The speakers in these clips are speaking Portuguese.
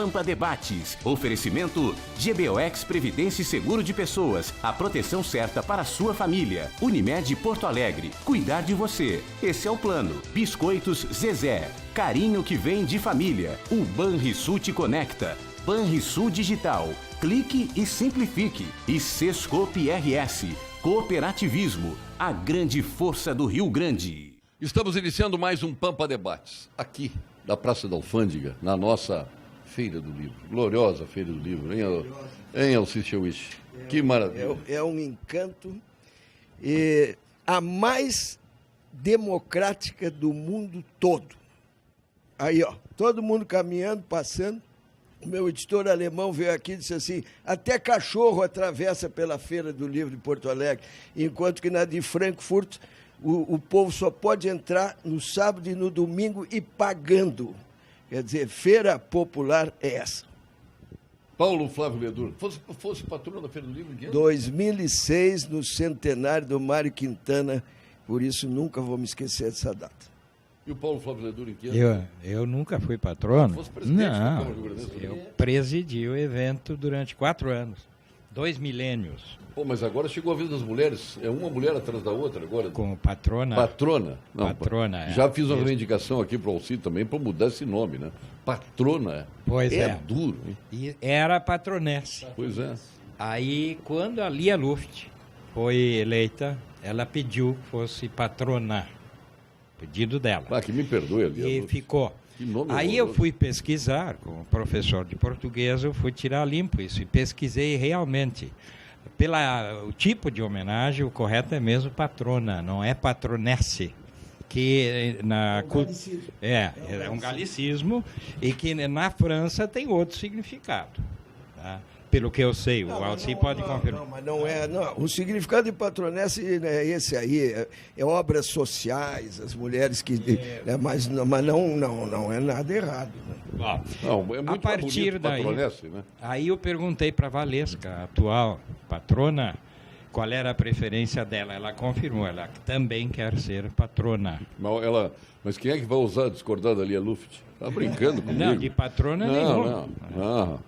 Pampa Debates. Oferecimento GBOX Previdência e Seguro de Pessoas. A proteção certa para a sua família. Unimed Porto Alegre. Cuidar de você. Esse é o plano. Biscoitos Zezé. Carinho que vem de família. O Banrisul te conecta. Banrisul Digital. Clique e simplifique. E Sescope RS. Cooperativismo. A grande força do Rio Grande. Estamos iniciando mais um Pampa Debates, aqui da Praça da Alfândega, na nossa Feira do Livro. Gloriosa Feira do Livro, hein, Alcício Wish? Que maravilha. É um encanto. E a mais democrática do mundo todo. Aí, ó, todo mundo caminhando, passando. O meu editor alemão veio aqui e disse assim, até cachorro atravessa pela Feira do Livro de Porto Alegre, enquanto que na de Frankfurt o povo só pode entrar no sábado e no domingo e pagando. Quer dizer, feira popular é essa. Paulo Flávio Leduro, fosse patrão da Feira do Livro? 2006, no centenário do Mário Quintana, por isso nunca vou me esquecer dessa data. E o Paulo Flávio Leduro em que ano? Eu nunca fui patrono. Fosse presidente da Câmara do Não, Rio Grande do Sul. eu presidi o evento durante 4 anos. 2 milênios. Pô, mas agora chegou a vez das mulheres, é uma mulher atrás da outra agora. Como patrona. Patrona? Não, Patrona, já fiz uma reivindicação aqui para o Alcide também para mudar esse nome, né? Patrona. Pois é. Duro, hein? E era patronesse. Pois é. Aí, quando a Lia Luft foi eleita, ela pediu que fosse patrona. Pedido dela. Ah, que me perdoe, Lia E Luft. ficou. Que nome Aí eu horroroso. fui pesquisar, como professor de português, eu fui tirar limpo isso e pesquisei realmente. O tipo de homenagem, o correto é mesmo patrona, não é patronesse. Que é um galicismo e que na França tem outro significado. Tá? Pelo que eu sei, o Alci pode confirmar. Não, mas não é. Não. O significado de patronesse é esse aí, é obras sociais, as mulheres que. Mas não é nada errado. Né? Não, é muito a partir bonito, daí, patronesse, né? aí eu perguntei para a Valesca, a atual patrona, qual era a preferência dela. Ela confirmou, ela também quer ser patrona. Mas quem é que vai ousar discordar da Lia Luft? Está brincando comigo? Não, de patrona nenhuma. Não.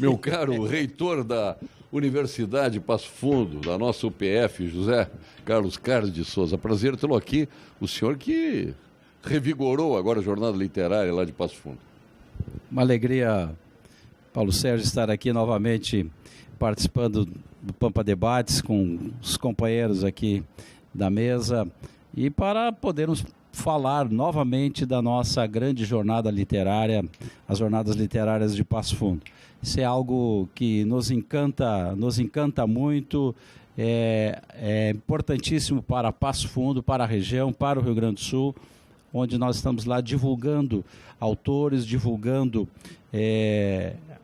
Meu caro reitor da Universidade Passo Fundo, da nossa UPF, José Carlos de Souza, prazer tê-lo aqui. O senhor que revigorou agora a jornada literária lá de Passo Fundo. Uma alegria, Paulo Sérgio, estar aqui novamente participando do Pampa Debates com os companheiros aqui da mesa e para podermos falar novamente da nossa grande jornada literária, as Jornadas Literárias de Passo Fundo. Isso é algo que nos encanta muito, é importantíssimo para Passo Fundo, para a região, para o Rio Grande do Sul, onde nós estamos lá divulgando autores, divulgando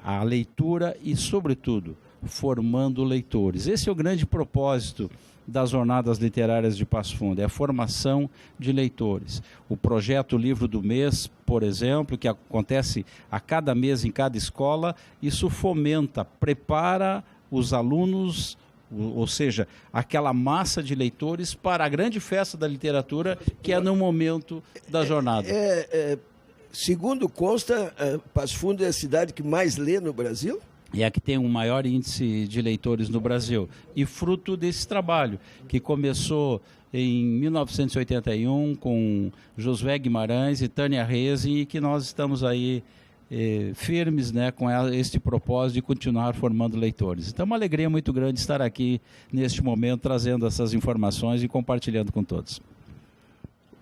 a leitura e, sobretudo, formando leitores. Esse é o grande propósito das Jornadas Literárias de Passo Fundo, é a formação de leitores. O projeto Livro do Mês, por exemplo, que acontece a cada mês em cada escola, isso fomenta, prepara os alunos, ou seja, aquela massa de leitores para a grande festa da literatura que é no momento da jornada. Segundo consta, Passo Fundo é a cidade que mais lê no Brasil? É a que tem um maior índice de leitores no Brasil. E fruto desse trabalho, que começou em 1981 com Josué Guimarães e Tânia Reze, e que nós estamos aí firmes, né, com este propósito de continuar formando leitores. Então é uma alegria muito grande estar aqui neste momento, trazendo essas informações e compartilhando com todos.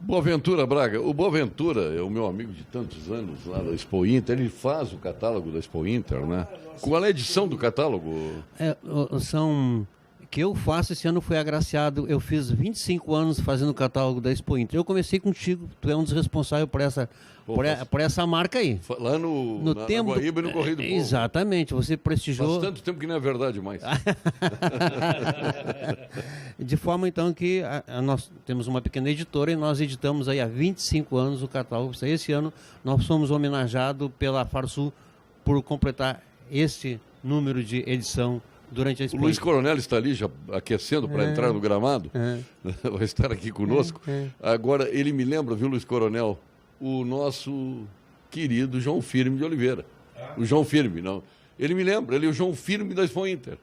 Boaventura Braga. O Boaventura é o meu amigo de tantos anos lá da Expo Inter. Ele faz o catálogo da Expo Inter, né? Qual é a edição do catálogo? Que eu faço, esse ano foi agraciado. Eu fiz 25 anos fazendo o catálogo da Expo Inter. Eu comecei contigo, tu é um dos responsáveis por essa marca aí. Lá na Guaíba e no Correio do Povo. Exatamente, você prestigiou. Faz tanto tempo que não é verdade mais. De forma então que nós temos uma pequena editora e nós editamos aí há 25 anos o catálogo. Esse ano nós somos homenageados pela Farsul por completar esse número de edição durante a Expo. O Luiz Coronel está ali já aquecendo para entrar no gramado. Vai estar aqui conosco. Agora, ele me lembra, viu, Luiz Coronel, o nosso querido João Firme de Oliveira. O João Firme, não. Ele me lembra, ele é o João Firme da Expo Inter.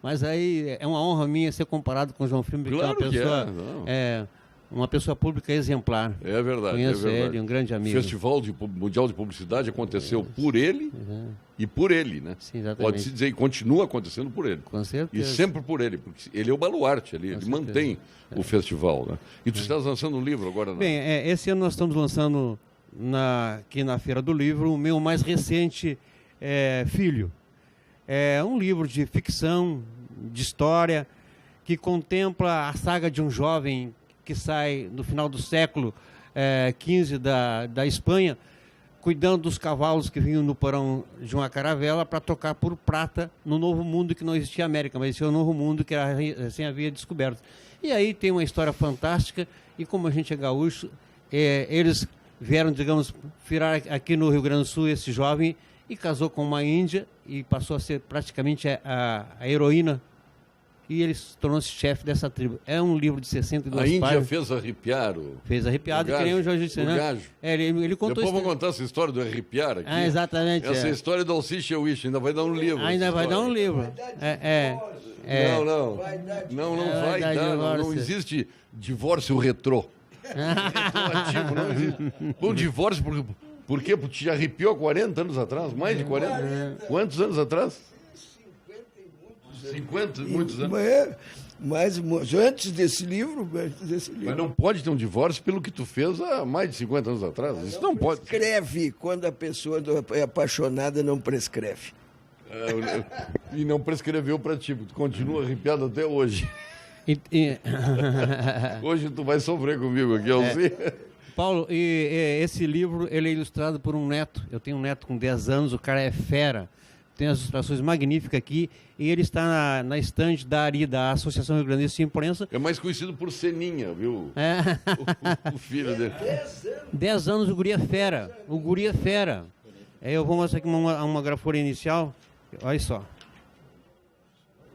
Mas aí é uma honra minha ser comparado com o João Firme, Claro que é uma que pessoa, é, uma pessoa pública exemplar. É verdade, Conheço é verdade. ele, um grande O amigo. Festival Mundial de Publicidade aconteceu por ele e por ele, né? Sim, exatamente. Pode-se dizer, e continua acontecendo por ele. Com E certeza. sempre por ele, porque ele é o baluarte ali, ele certeza. mantém o festival. Né? E tu estás lançando um livro agora, não? Bem, esse ano nós estamos lançando aqui na Feira do Livro o meu mais recente filho. É um livro de ficção, de história, que contempla a saga de um jovem que sai no final do século XV da Espanha, cuidando dos cavalos que vinham no porão de uma caravela para tocar por prata no novo mundo que não existia América, mas esse é o novo mundo que recém havia descoberto. E aí tem uma história fantástica, e como a gente é gaúcho, eles vieram, digamos, virar aqui no Rio Grande do Sul esse jovem e casou com uma índia e passou a ser praticamente a heroína, e ele tornou-se chefe dessa tribo. É um livro de 62 A Índia páginas. fez arrepiar Fez arrepiado, o que nem o gajo, Jorge disse, o né? gajo. Ele contou Depois isso. vou contar essa história do arrepiar aqui. Exatamente. Essa história do Alciche Wish ainda vai dar um livro. Ainda essa vai dar história. um livro. Não Vai vai dar dar. Não divórcio. existe divórcio retrô. Retroativo, não existe. O divórcio, por quê? Porque te arrepiou há 40 anos atrás? Mais de 40? Quantos anos atrás? 50 e muitos anos. Mas antes desse livro. Mas não pode ter um divórcio pelo que tu fez há mais de 50 anos atrás. Isso não pode. Prescreve quando a pessoa é apaixonada, não prescreve. E não prescreveu para ti, tu continua arrepiado até hoje. Hoje tu vai sofrer comigo aqui, Alci. Paulo, esse livro ele é ilustrado por um neto. Eu tenho um neto com 10 anos, o cara é fera. Tem as ilustrações magníficas aqui, e ele está na estande da ARI, da Associação Rio Grandense de Imprensa. É mais conhecido por Seninha, viu? O filho dele. 10 anos, o guri é fera. O guri é fera. Eu vou mostrar aqui uma grafura inicial. Olha só.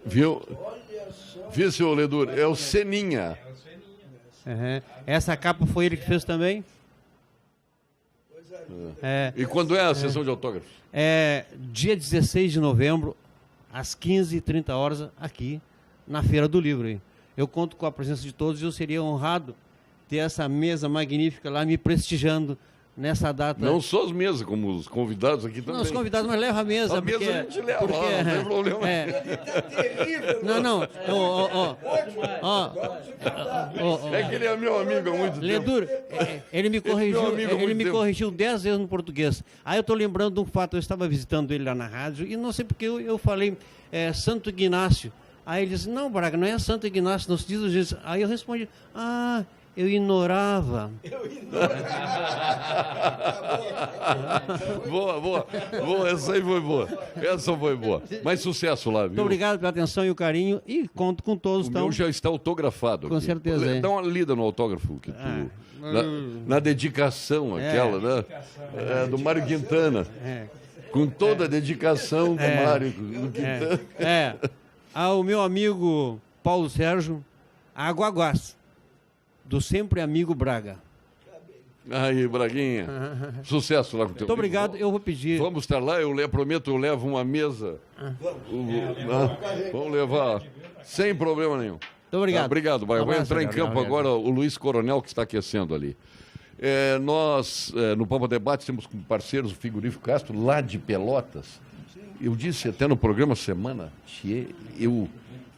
Viu? Viu, seu Ledur? É o Seninha. Essa capa foi ele que fez também. E quando é a sessão de autógrafos? Dia 16 de novembro, às 15h30, aqui na Feira do Livro. Hein? Eu conto com a presença de todos e eu seria honrado ter essa mesa magnífica lá me prestigiando nessa data. Não só as mesas, como os convidados aqui também. Não, os convidados, mas leva a mesa. A mesa a gente leva, não tem problema. Não. É que ele é meu amigo há muito tempo. Ledur, ele me corrigiu 10 vezes no português. Aí eu estou lembrando de um fato, eu estava visitando ele lá na rádio e não sei porque eu falei Santo Ignácio. Aí ele disse, não, Braga, não é Santo Ignácio, não se diz o jeito. Aí eu respondi, eu ignorava. Boa, essa aí foi boa. Essa foi boa. Mais sucesso lá, viu? Muito obrigado pela atenção e o carinho e conto com todos. O meu já está autografado. Com aqui. certeza. Dá uma lida no autógrafo que tu... Na dedicação aquela, né? Do Mário Quintana. Com toda a dedicação do Mário Quintana. Ao meu amigo Paulo Sérgio Aguaguás, do sempre amigo Braga. Aí, Braguinha. Sucesso lá com o teu Muito obrigado, eu vou pedir. Vamos estar lá, prometo, eu levo uma mesa. Vamos levar, sem problema nenhum. Muito obrigado. Obrigado, Braga. Vai entrar em campo agora o Luiz Coronel, que está aquecendo ali. Nós, no Pampa Debate, temos como parceiros o Frigorífico Castro, lá de Pelotas. Eu disse até no programa Semana, eu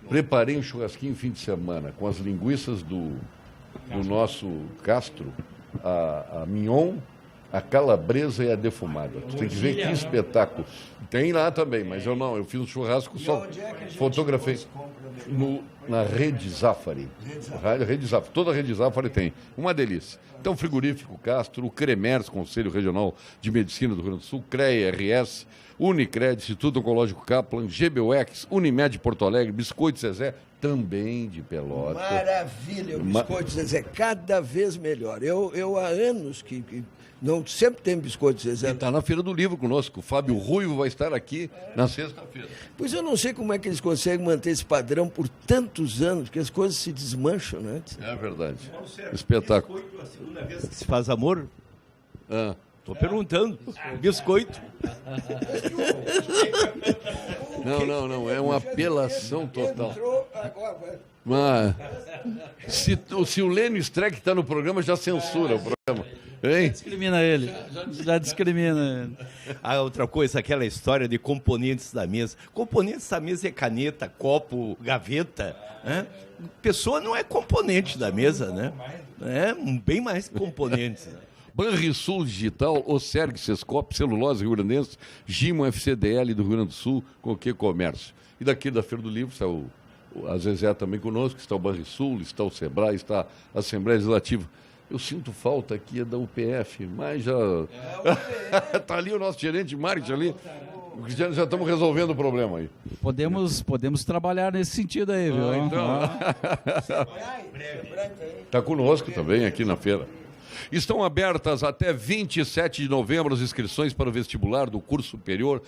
preparei um churrasquinho fim de semana com as linguiças do nosso Castro, a mignon, a calabresa e a defumada. Tu tem que ver que espetáculo. Tem lá também, mas eu fiz um churrasco só, fotografei na Rede Zafari. Rede Zafari. Toda a Rede Zafari tem. Uma delícia. Então, Frigorífico Castro, o CREMERS, Conselho Regional de Medicina do Rio Grande do Sul, CREA, RS, Unicred, Instituto Oncológico Kaplan, GBUX, Unimed Porto Alegre, Biscoito Zezé, também de Pelotas. Maravilha, o Biscoito Zezé, cada vez melhor. Eu há anos que não sempre tem Biscoito Zezé. Está na Feira do Livro conosco. O Fábio Ruivo vai estar aqui na sexta-feira. Pois eu não sei como é que eles conseguem manter esse padrão por tantos anos, porque as coisas se desmancham, né? É verdade. Espetáculo. A segunda vez que se faz amor? Estou perguntando. Biscoito. Não, é uma apelação total. Entrou agora. Mas se o Lênio Streck está no programa, já censura o programa. Hein? Discrimina ele. Já discrimina ele. Ah, outra coisa, aquela história de componentes da mesa. Componentes da mesa é caneta, copo, gaveta. Né? Pessoa não é componente da mesa, né? É bem mais que componentes. Banrisul Digital, Oserg Sescop, Celulose Rio Grandense, Gimo FCDL do Rio Grande do Sul, com que comércio. E daqui da Feira do Livro está a Zezé também conosco, está o Banrisul, está o Sebrae, está a Assembleia Legislativa. Eu sinto falta aqui da UPF, mas já... Está ali o nosso gerente de marketing ali. Já estamos resolvendo o problema aí. Podemos trabalhar nesse sentido aí, viu? Então... Está conosco também aqui na feira. Estão abertas até 27 de novembro as inscrições para o vestibular do curso superior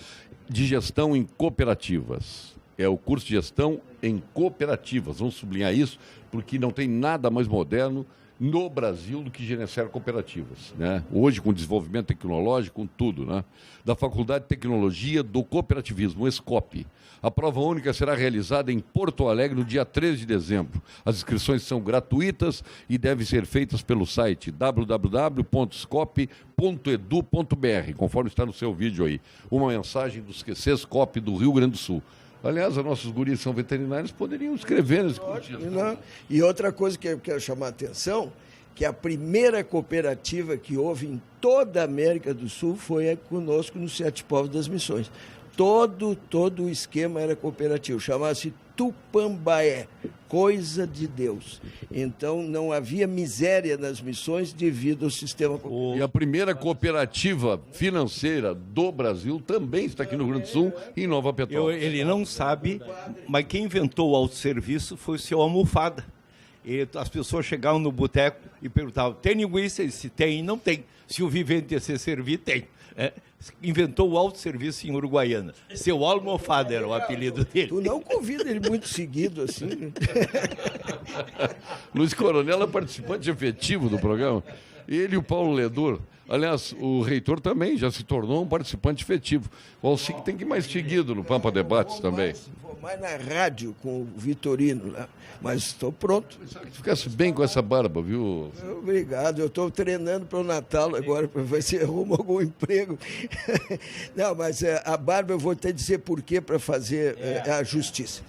de gestão em cooperativas. É o curso de gestão em cooperativas. Vamos sublinhar isso, porque não tem nada mais moderno no Brasil do que gerenciar cooperativas, né? Hoje, com desenvolvimento tecnológico, com tudo, né? Da Faculdade de Tecnologia do Cooperativismo, ESCOP. A prova única será realizada em Porto Alegre no dia 13 de dezembro. As inscrições são gratuitas e devem ser feitas pelo site www.scop.edu.br, conforme está no seu vídeo aí. Uma mensagem do ESCOP do Rio Grande do Sul. Aliás, os nossos guris são veterinários, poderiam escrever nesse curso. E outra coisa que eu quero chamar a atenção, que a primeira cooperativa que houve em toda a América do Sul foi conosco no Sete Povos das Missões. Todo o esquema era cooperativo, chamava-se Tupambaé, coisa de Deus. Então, não havia miséria nas missões devido ao sistema cooperativo. E a primeira cooperativa financeira do Brasil também está aqui no Rio Grande do Sul, em Nova Petrópolis. Ele não sabe, mas quem inventou o autosserviço foi o seu Almofada. E as pessoas chegavam no boteco e perguntavam, tem linguiça? Se tem, não tem. Se o vivente ia se servir, tem. Inventou o autosserviço em Uruguaiana. Seu Almofada era o apelido dele. Tu não convida ele muito seguido assim. Luiz Coronel é participante efetivo do programa. Ele e o Paulo Ledor. Aliás, o reitor também já se tornou um participante efetivo. O Alcic tem que ir mais seguido no Pampa Debates também. Vou mais na rádio com o Vitorino lá, mas estou pronto. Tu ficasse bem com essa barba, viu? Obrigado, eu estou treinando para o Natal agora, para ver se arrumo algum emprego. Não, mas a barba eu vou até dizer por quê para fazer a justiça.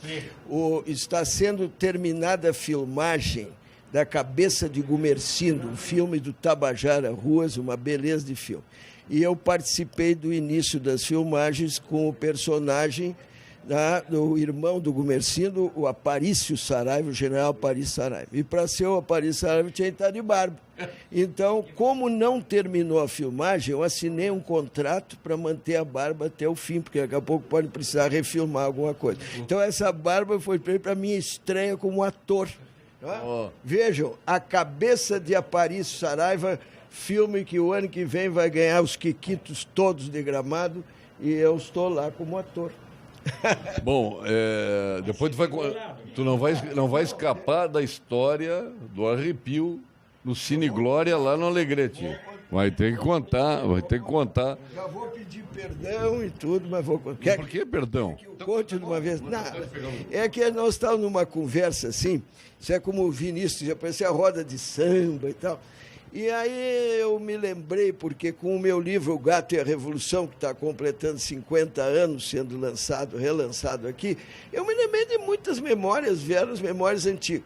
Está sendo terminada a filmagem da Cabeça de Gumercindo, um filme do Tabajara Ruas, uma beleza de filme. E eu participei do início das filmagens com o personagem do irmão do Gumercindo, o Aparício Saraiva, o general Aparício Saraiva. E para ser o Aparício Saraiva tinha que estar de barba. Então, como não terminou a filmagem, eu assinei um contrato para manter a barba até o fim, porque daqui a pouco pode precisar refilmar alguma coisa. Então, essa barba foi para a minha estreia como ator. Vejam, A Cabeça de Aparício Saraiva, filme que o ano que vem vai ganhar os quiquitos todos de Gramado, e eu estou lá como ator. Bom, depois tu não vai escapar da história do arrepio no Cine Glória lá no Alegrete. Vai ter que contar. Já vou pedir perdão e tudo, mas vou contar. Por que perdão? Conte de uma vez. Não, é que nós estávamos numa conversa assim, isso é como o Vinícius, já parecia a roda de samba e tal. E aí eu me lembrei, porque com o meu livro O Gato e a Revolução, que está completando 50 anos sendo relançado aqui, eu me lembrei de muitas memórias, vieram as memórias antigas.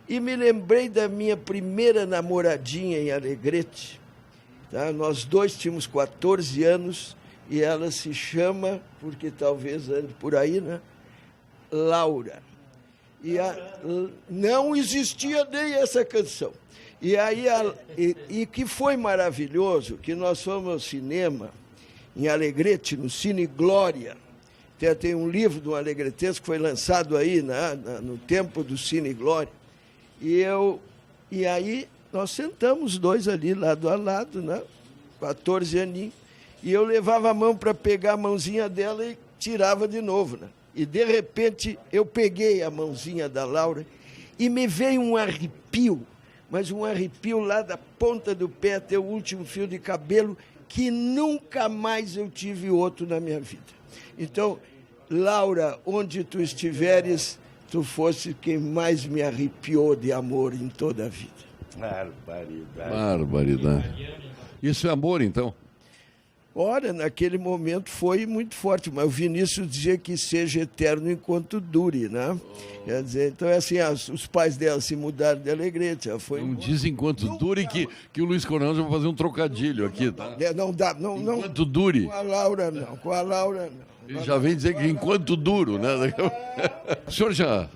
E me lembrei da minha primeira namoradinha em Alegrete. Tá? Nós dois tínhamos 14 anos e ela se chama, porque talvez ande por aí, né? Laura. Não existia nem essa canção. E aí, que foi maravilhoso, que nós fomos ao cinema, em Alegrete, no Cine Glória. Tem um livro de um alegretense que foi lançado aí, no tempo do Cine Glória. E aí nós sentamos dois ali, lado a lado, né? 14 aninhos. E eu levava a mão para pegar a mãozinha dela e tirava de novo, né? E, de repente, eu peguei a mãozinha da Laura e me veio um arrepio, mas um arrepio lá da ponta do pé até o último fio de cabelo, que nunca mais eu tive outro na minha vida. Então, Laura, onde tu estiveres, tu fosse quem mais me arrepiou de amor em toda a vida. Barbaridade. Isso é amor, então? Ora, naquele momento foi muito forte, mas o Vinícius dizia que seja eterno enquanto dure, né? Quer dizer, então é assim, os pais dela se mudaram de Alegrete, já foi... Não diz enquanto dure que o Luiz Coronel já vai fazer um trocadilho aqui, tá? Não dá, não. Enquanto dure. Com a Laura não. Ele já vem dizer que enquanto duro, né? O senhor já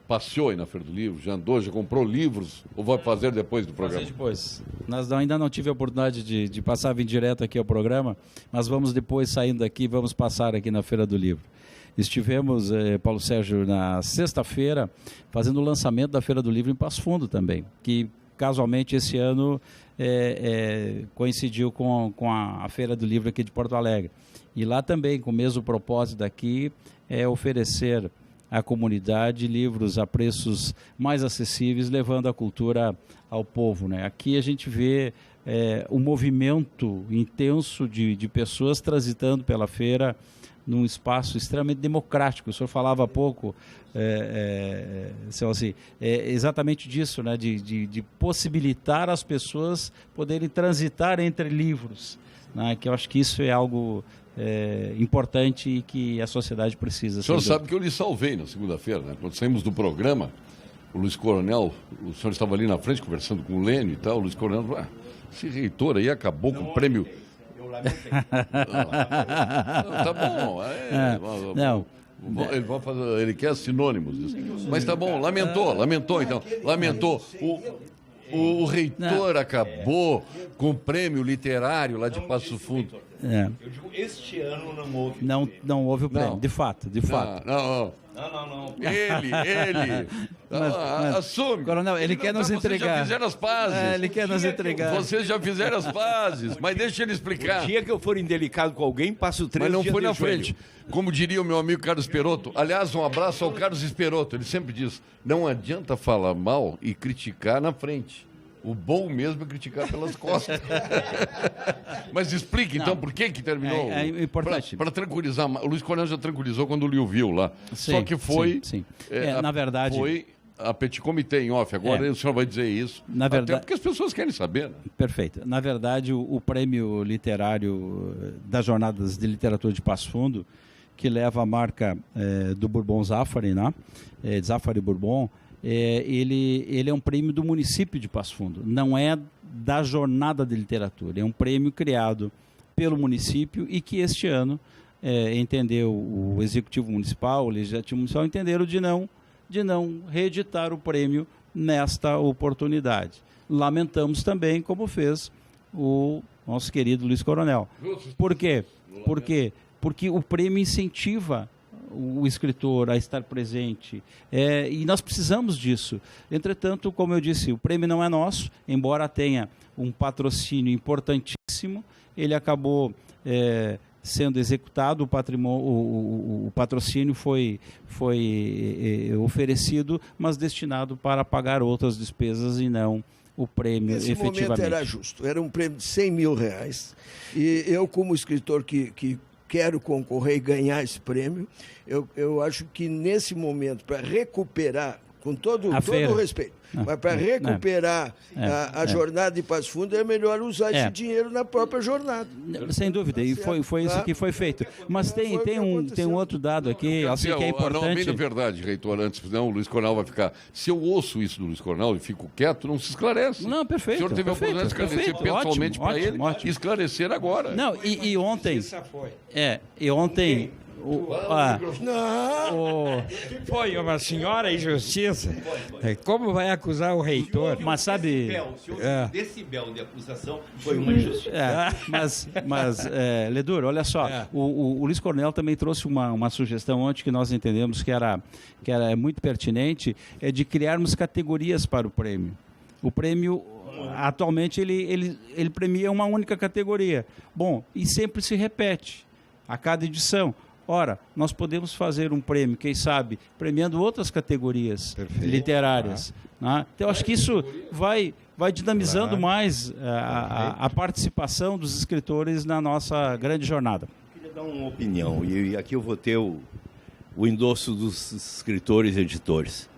passeou aí na Feira do Livro, já andou, já comprou livros, ou vai fazer depois do programa? Fazer depois. Ainda não tive a oportunidade de passar, vir direto aqui ao programa, mas vamos depois, saindo daqui, vamos passar aqui na Feira do Livro. Estivemos, Paulo Sérgio, na sexta-feira, fazendo o lançamento da Feira do Livro em Passo Fundo também, que casualmente esse ano coincidiu com a Feira do Livro aqui de Porto Alegre. E lá também, com o mesmo propósito daqui, oferecer à comunidade livros a preços mais acessíveis, levando a cultura ao povo, né? Aqui a gente vê um movimento intenso de pessoas transitando pela feira num espaço extremamente democrático. O senhor falava há pouco, exatamente disso, né? De possibilitar as pessoas poderem transitar entre livros, né? Que eu acho que isso é algo importante e que a sociedade precisa. O senhor sabe que eu lhe salvei na segunda-feira, né? Quando saímos do programa, o Luiz Coronel, o senhor estava ali na frente conversando com o Lênio e tal, o Luiz Coronel falou, esse reitor aí acabou com o prêmio... Eu lamentei. Tá bom. Não. Ele quer sinônimos disso. Mas tá bom, lamentou então. Lamentou. O reitor acabou com o prêmio literário lá de Passo Fundo. Eu digo, este ano não houve. Não houve o prêmio, de fato. Não. Ele. Assume. Coronel, ele quer nos entregar. Vocês já fizeram as pazes. Ele quer nos entregar. Vocês já fizeram as pazes, mas deixa ele explicar. O dia que eu for indelicado com alguém, passo 3 Mas não dias foi na de joelho. frente. Como diria o meu amigo Carlos Perotto. Aliás, um abraço ao Carlos Esperotto. Ele sempre diz, não adianta falar mal e criticar na frente. O bom mesmo é criticar pelas costas. Mas explique, então, por que terminou? É importante. Para tranquilizar. O Luiz Coronel já tranquilizou quando o Liu viu lá. Sim, só que foi... Sim. Na verdade... Foi a Petit Comité em off. Agora o senhor vai dizer isso. Na verdade, até porque as pessoas querem saber. Né? Perfeito. Na verdade, o prêmio literário das Jornadas de Literatura de Passo Fundo, que leva a marca do Bourbon Zafari, né? Zafari Bourbon, ele é um prêmio do município de Passo Fundo, não é da Jornada de Literatura, é um prêmio criado pelo município e que este ano entendeu o Executivo Municipal, o Legislativo Municipal, entenderam de não reeditar o prêmio nesta oportunidade. Lamentamos também, como fez o nosso querido Luiz Coronel. Por quê? Porque o prêmio incentiva o escritor a estar presente, e nós precisamos disso. Entretanto, como eu disse, o prêmio não é nosso, embora tenha um patrocínio importantíssimo, ele acabou sendo executado, o patrocínio foi oferecido, mas destinado para pagar outras despesas e não o prêmio efetivamente. Nesse momento era justo, era um prêmio de R$100 mil, e eu, como escritor que quero concorrer e ganhar esse prêmio, eu acho que nesse momento, para recuperar, com todo o respeito, mas para recuperar a jornada de Passo Fundo, é melhor usar esse dinheiro na própria jornada. Sem dúvida, e foi isso que foi feito. Mas tem um outro dado aqui, assim, que é importante. Não, verdade, reitor, antes, não, o Luiz Coronel vai ficar... Se eu ouço isso do Luiz Coronel e fico quieto, não se esclarece. Não, perfeito. O senhor teve a oportunidade de esclarecer pessoalmente para ele e esclarecer agora. Não, e ontem... E ontem... Foi uma senhora injustiça. Como vai acusar o reitor? Mas sabe... Decibel de acusação foi uma injustiça. Mas Ledur, olha só, o Luiz Coronel também trouxe uma sugestão ontem que nós entendemos que era muito pertinente, de criarmos categorias para o prêmio. O prêmio, atualmente, ele premia uma única categoria. Bom, e sempre se repete, a cada edição. Ora, nós podemos fazer um prêmio, quem sabe, premiando outras categorias Perfeito. literárias. Né? Então, acho que isso vai dinamizando mais a participação dos escritores na nossa grande jornada. Eu queria dar uma opinião, e aqui eu vou ter o endosso dos escritores e editores.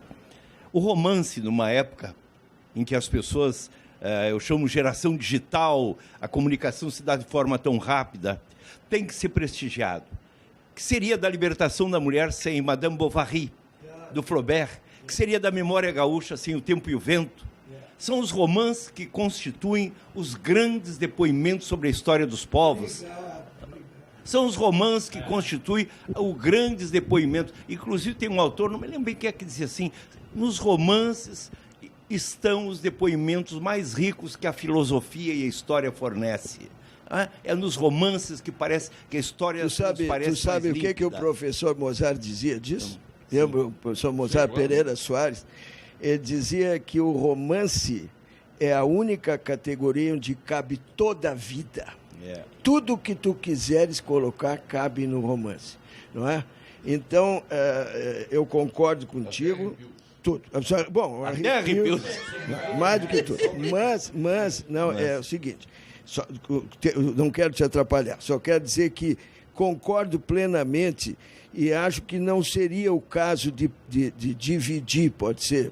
O romance, numa época em que as pessoas, eu chamo geração digital, a comunicação se dá de forma tão rápida, tem que ser prestigiado. Que seria da libertação da mulher sem Madame Bovary, do Flaubert? Que seria da memória gaúcha sem O Tempo e o Vento? São os romances que constituem os grandes depoimentos sobre a história dos povos. São os romances que constituem os grandes depoimentos. Inclusive tem um autor, não me lembro bem quem é que dizia assim, nos romances estão os depoimentos mais ricos que a filosofia e a história fornecem. É nos romances que parece que a história nos parece Tu sabe mais o que o límpida. professor Mozart dizia disso? Lembra o professor Mozart Pereira Soares? Ele dizia que o romance é a única categoria onde cabe toda a vida. Tudo que tu quiseres colocar cabe no romance, não é? Então, eu concordo contigo. Tudo. Bom, Até arrepios. mais do que tudo. Mas não, é o seguinte, não quero te atrapalhar, só quero dizer que concordo plenamente e acho que não seria o caso de dividir, pode ser,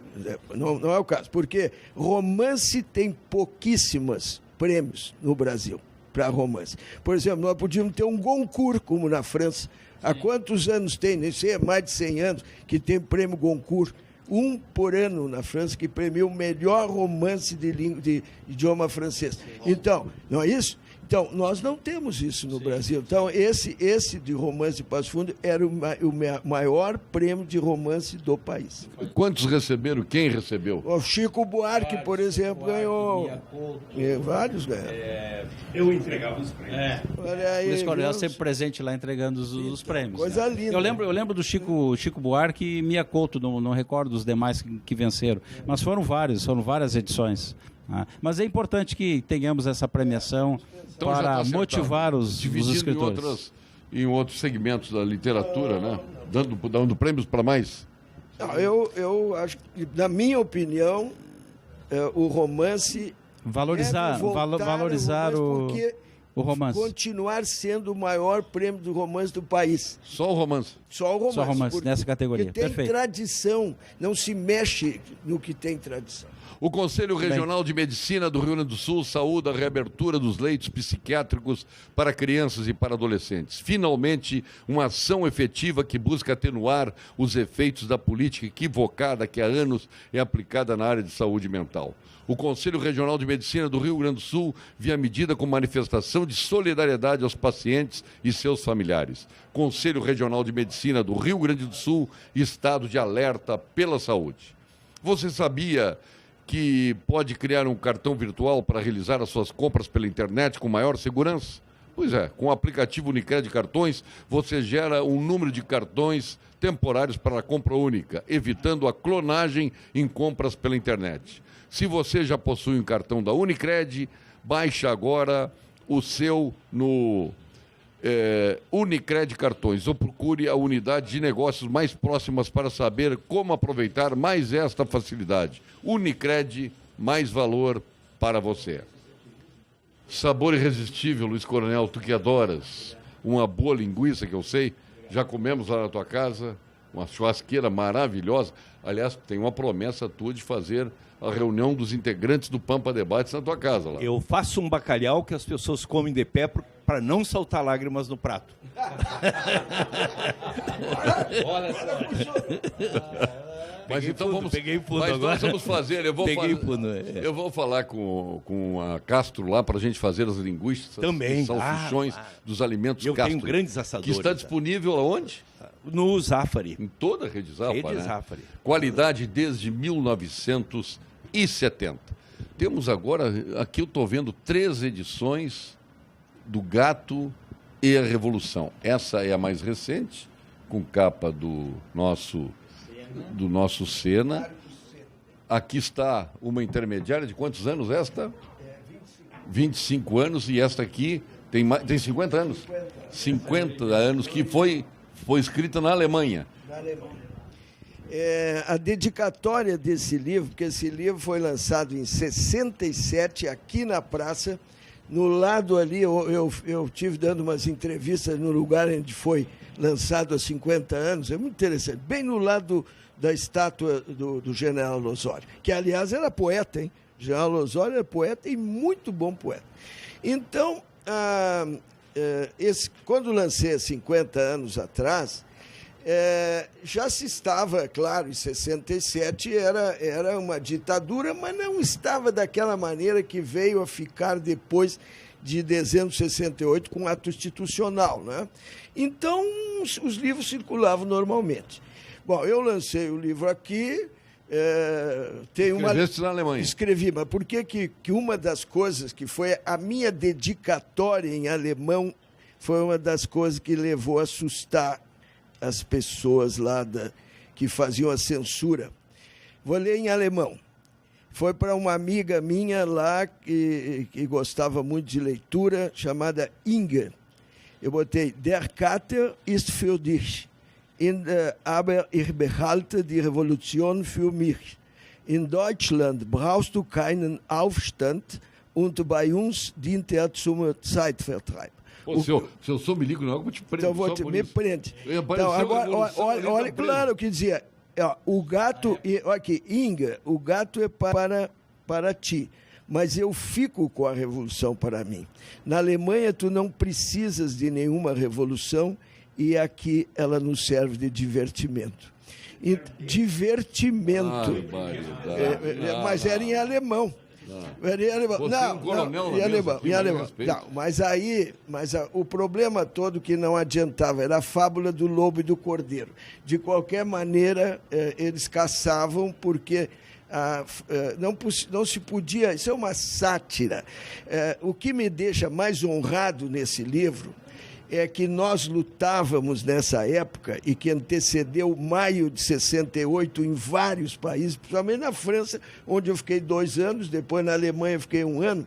não é o caso, porque romance tem pouquíssimos prêmios no Brasil para romance. Por exemplo, nós podíamos ter um Goncourt, como na França. Há quantos anos tem? Nem sei, mais de 100 anos que tem prêmio Goncourt. Um por ano na França que premia o melhor romance de idioma francês. Então, não é isso? Então, nós não temos isso no Brasil. Então, esse de romance de Passo Fundo era o maior prêmio de romance do país. Quantos receberam? Quem recebeu? O Chico Buarque, por exemplo, ganhou. Vários ganharam. Eu entregava os prêmios. Olha aí, Luiz Coronel viu? sempre presente lá entregando os prêmios. Coisa né? linda. Eu lembro do Chico Buarque e Mia Couto, não recordo os demais que venceram. Mas foram várias edições. Né? Mas é importante que tenhamos essa premiação Então já para tá acertado. motivar os Dividindo escritores. em outros segmentos da literatura, né? Dando prêmios para mais. Não, eu acho que, na minha opinião, o romance Valorizar deve voltar valorizar ao romance, porque o romance. continuar sendo o maior prêmio do romance do país. Só o romance. Só o romance. Só romance, nessa categoria. Porque tem Perfeito. tradição, não se mexe no que tem tradição. O Conselho Regional de Medicina do Rio Grande do Sul saúda a reabertura dos leitos psiquiátricos para crianças e para adolescentes. Finalmente, uma ação efetiva que busca atenuar os efeitos da política equivocada que há anos é aplicada na área de saúde mental. O Conselho Regional de Medicina do Rio Grande do Sul via a medida como manifestação de solidariedade aos pacientes e seus familiares. Conselho Regional de Medicina do Rio Grande do Sul, estado de alerta pela saúde. Você sabia que pode criar um cartão virtual para realizar as suas compras pela internet com maior segurança? Pois é, com o aplicativo Unicred Cartões, você gera um número de cartões temporários para a compra única, evitando a clonagem em compras pela internet. Se você já possui um cartão da Unicred, baixe agora o seu no Unicred Cartões ou procure a unidade de negócios mais próximas para saber como aproveitar mais esta facilidade. Unicred, mais valor para você. Sabor irresistível, Luiz Coronel, tu que adoras. Uma boa linguiça que eu sei, já comemos lá na tua casa, uma churrasqueira maravilhosa. Aliás, tem uma promessa tua de fazer a reunião dos integrantes do Pampa Debates na tua casa lá. Eu faço um bacalhau que as pessoas comem de pé para não saltar lágrimas no prato. Olha só. Mas então vamos, peguei fundo mas agora. nós vamos fazer, eu vou falar com a Castro lá para a gente fazer as linguiças, Também. salsichões dos alimentos Eu Castro. tenho grandes assadores. Que está disponível aonde? No Zafari. Em toda a Rede Zafari. Rede né? Zafari. Qualidade desde 1970. Temos agora, aqui eu estou vendo 3 edições do Gato e a Revolução. Essa é a mais recente, com capa do nosso Sena. Aqui está uma intermediária de quantos anos esta? 25 anos, e esta aqui tem 50 anos. 50 anos, que foi foi escrita na Alemanha. Na Alemanha. A dedicatória desse livro, porque esse livro foi lançado em 67, aqui na praça, no lado ali, eu tive dando umas entrevistas no lugar onde foi lançado há 50 anos, é muito interessante, bem no lado da estátua do General Osório, que, aliás, era poeta, hein? General Osório era poeta e muito bom poeta. Então, quando lancei há 50 anos atrás, já se estava, claro, em 67 era uma ditadura, mas não estava daquela maneira que veio a ficar depois de dezembro de 68 com o ato institucional, né? Então, os livros circulavam normalmente. Bom, eu lancei o livro aqui, Escreveste na Alemanha. Escrevi, mas por que uma das coisas que foi a minha dedicatória em alemão foi uma das coisas que levou a assustar as pessoas lá que faziam a censura. Vou ler em alemão. Foi para uma amiga minha lá que gostava muito de leitura, chamada Inge. Eu botei, Der Kater ist für dich, aber ich behalte die Revolution für mich. In Deutschland brauchst du keinen Aufstand und bei uns dient zum Zeitvertreib. Pô, se eu sou milico, não, eu vou te prender. Então me prende. Então, agora, olha, claro que dizia, o gato, olha aqui, Inga, o gato é para ti, mas eu fico com a revolução para mim. Na Alemanha, tu não precisas de nenhuma revolução e aqui ela nos serve de divertimento. Divertimento. Mas era em alemão. Mas o problema todo que não adiantava era a fábula do lobo e do cordeiro. De qualquer maneira, eles caçavam porque não se podia. Isso é uma sátira. O que me deixa mais honrado nesse livro é que nós lutávamos nessa época e que antecedeu maio de 68 em vários países, principalmente na França, onde eu fiquei 2 anos, depois na Alemanha fiquei 1 ano.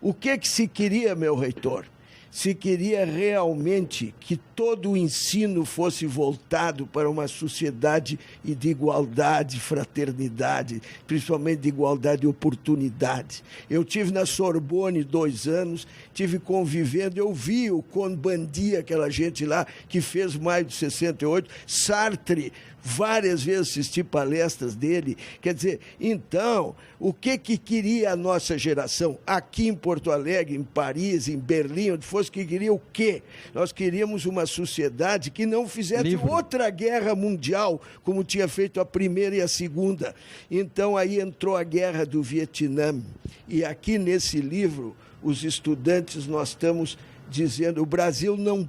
O que se queria, meu reitor? Se queria realmente que todo o ensino fosse voltado para uma sociedade de igualdade, fraternidade, principalmente de igualdade de oportunidade. Eu tive na Sorbonne 2 anos, tive convivendo, eu vi o Cohn-Bendit, aquela gente lá que fez maio de 68, Sartre, várias vezes assisti palestras dele. Quer dizer, então, o que queria a nossa geração? Aqui em Porto Alegre, em Paris, em Berlim, onde fosse, que queria o quê? Nós queríamos uma sociedade que não fizesse outra guerra mundial, como tinha feito a primeira e a segunda. Então, aí entrou a guerra do Vietnã. E aqui nesse livro, os estudantes, nós estamos dizendo, o Brasil não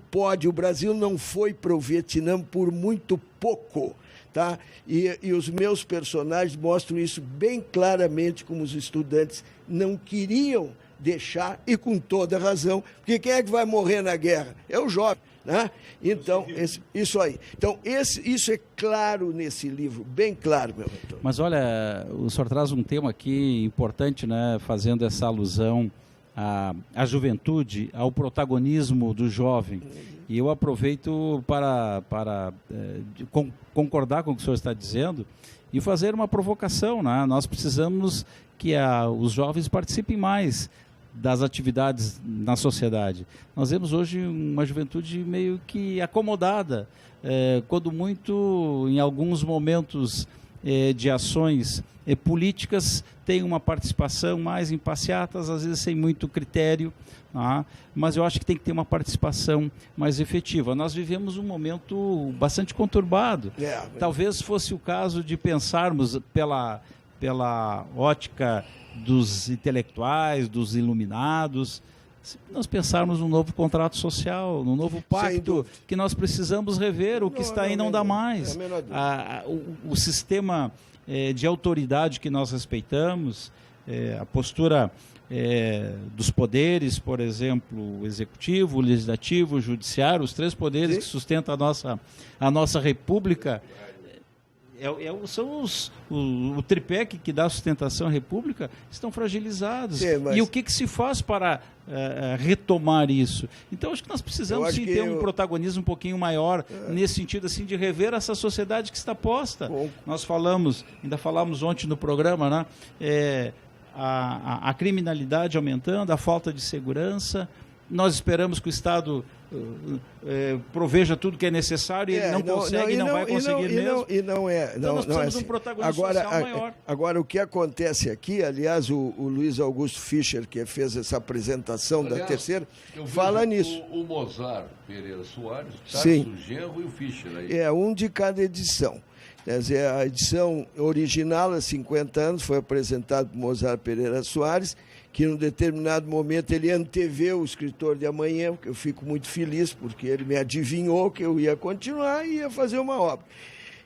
foi para o Vietnã por muito pouco. Tá? E os meus personagens mostram isso bem claramente, como os estudantes não queriam deixar, e com toda razão, porque quem é que vai morrer na guerra? É o jovem. Né? Então, isso aí. Então, isso é claro nesse livro, bem claro, meu reitor. Mas olha, o senhor traz um tema aqui importante, né, fazendo essa alusão à juventude, ao protagonismo do jovem. E eu aproveito para concordar com o que o senhor está dizendo e fazer uma provocação, né? Nós precisamos que os jovens participem mais das atividades na sociedade. Nós vemos hoje uma juventude meio que acomodada, quando muito, em alguns momentos de ações políticas, tem uma participação mais em passeatas, às vezes sem muito critério, mas eu acho que tem que ter uma participação mais efetiva. Nós vivemos um momento bastante conturbado. Talvez fosse o caso de pensarmos pela ótica dos intelectuais, dos iluminados, se nós pensarmos num novo contrato social, num novo pacto, que nós precisamos rever, o que está aí não dá mais. O sistema de autoridade que nós respeitamos, a postura dos poderes, por exemplo, o executivo, o legislativo, o judiciário, os 3 poderes que sustentam a nossa república, São o tripé que dá sustentação à República estão fragilizados. Sim, mas... E o que se faz para retomar isso? Então, acho que nós precisamos sim ter um protagonismo um pouquinho maior nesse sentido assim, de rever essa sociedade que está posta. Bom. Nós ainda falamos ontem no programa, né? A criminalidade aumentando, a falta de segurança. Nós esperamos que o Estado proveja tudo que é necessário e ele não consegue e não vai conseguir mesmo. Então nós precisamos de um protagonismo social maior. Agora, o que acontece aqui, aliás, o Luiz Augusto Fischer, que fez essa apresentação da terceira, fala nisso. O Mozart Pereira Soares, Sim. O Genro e o Fischer. Aí. Um de cada edição. Quer dizer, a edição original, há 50 anos, foi apresentada por Mozart Pereira Soares, que num determinado momento ele anteveu o Escritor de Amanhã, que eu fico muito feliz, porque ele me adivinhou que eu ia continuar e ia fazer uma obra.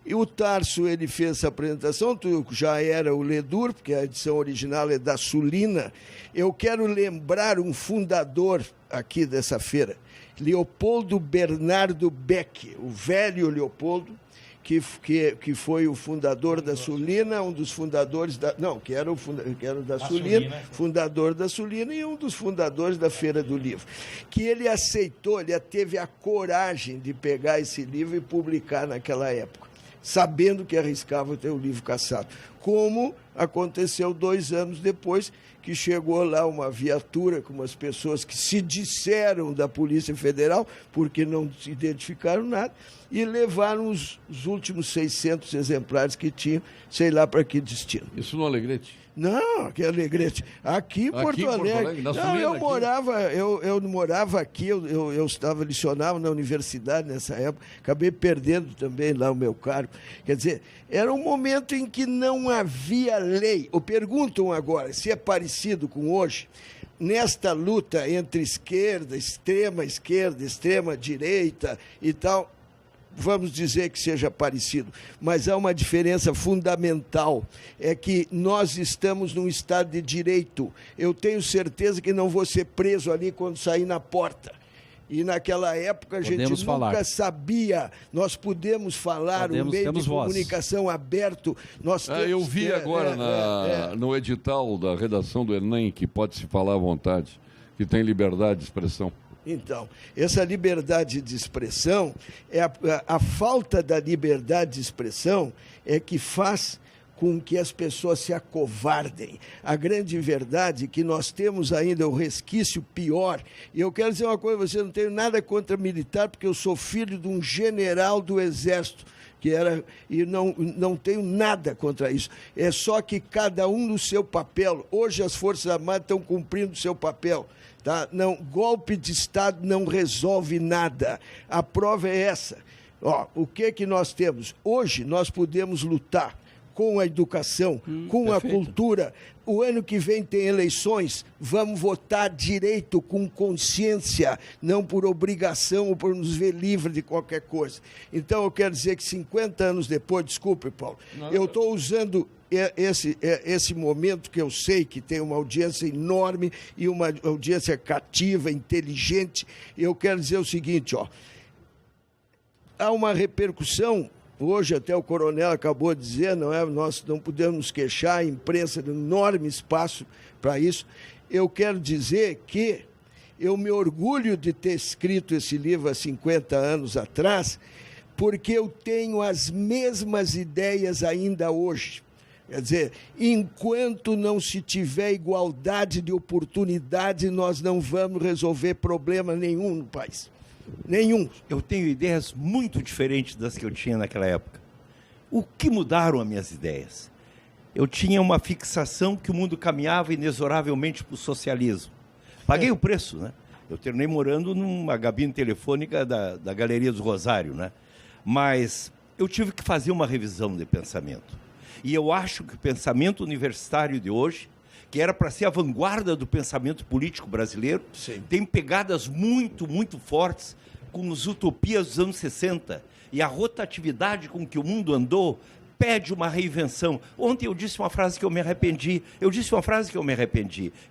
E o Tarso, ele fez essa apresentação, já era o Ledur, porque a edição original é da Sulina. Eu quero lembrar um fundador aqui dessa feira, Leopoldo Bernardo Beck, o velho Leopoldo, que foi o fundador da Sulina, um dos fundadores da... Não, que era da Sulina, fundador da Sulina e um dos fundadores da Feira do Livro. Que ele aceitou, ele teve a coragem de pegar esse livro e publicar naquela época, sabendo que arriscava ter o livro cassado. Como aconteceu 2 anos depois, que chegou lá uma viatura com umas pessoas que se disseram da Polícia Federal, porque não se identificaram nada, e levaram os últimos 600 exemplares que tinham, sei lá para que destino. Isso no Alegrete? Não, que Alegrete. Aqui em Porto Alegre. Não, eu morava aqui, eu lecionava na universidade nessa época, acabei perdendo também lá o meu cargo. Quer dizer, era um momento em que não havia lei. Perguntam agora se é parecido com hoje, nesta luta entre esquerda, extrema direita e tal. Vamos dizer que seja parecido, mas há uma diferença fundamental, é que nós estamos num Estado de Direito. Eu tenho certeza que não vou ser preso ali quando sair na porta. E naquela época a gente nunca sabia, nós podemos falar, um meio de comunicação aberto. Eu vi agora no edital da redação do Enem, que pode se falar à vontade, que tem liberdade de expressão. Então, essa liberdade de expressão, a falta da liberdade de expressão é que faz com que as pessoas se acovardem. A grande verdade é que nós temos ainda o resquício pior. E eu quero dizer uma coisa, você não tem nada contra militar, porque eu sou filho de um general do Exército, e não tenho nada contra isso. É só que cada um no seu papel. Hoje as Forças Armadas estão cumprindo o seu papel. Tá? Não, golpe de Estado não resolve nada. A prova é essa. O que nós temos? Hoje nós podemos lutar com a educação, com perfeito. A cultura. O ano que vem tem eleições, vamos votar direito, com consciência, não por obrigação ou por nos ver livre de qualquer coisa. Então eu quero dizer que 50 anos depois, desculpe, Paulo, eu estou usando esse momento que eu sei que tem uma audiência enorme e uma audiência cativa, inteligente. Eu quero dizer o seguinte, há uma repercussão. Hoje até o coronel acabou de dizer, nós não podemos nos queixar, a imprensa tem um enorme espaço para isso. Eu quero dizer que eu me orgulho de ter escrito esse livro há 50 anos atrás, porque eu tenho as mesmas ideias ainda hoje. Quer dizer, enquanto não se tiver igualdade de oportunidade, nós não vamos resolver problema nenhum no país. Nenhum. Eu tenho ideias muito diferentes das que eu tinha naquela época. O que mudaram as minhas ideias? Eu tinha uma fixação que o mundo caminhava inexoravelmente para o socialismo. Paguei o preço, né? Eu terminei morando numa cabine telefônica da Galeria do Rosário, né? Mas eu tive que fazer uma revisão de pensamento. E eu acho que o pensamento universitário de hoje, que era para ser a vanguarda do pensamento político brasileiro, sim, tem pegadas muito, muito fortes com as utopias dos anos 60. E a rotatividade com que o mundo andou pede uma reinvenção. Ontem eu disse uma frase que eu me arrependi.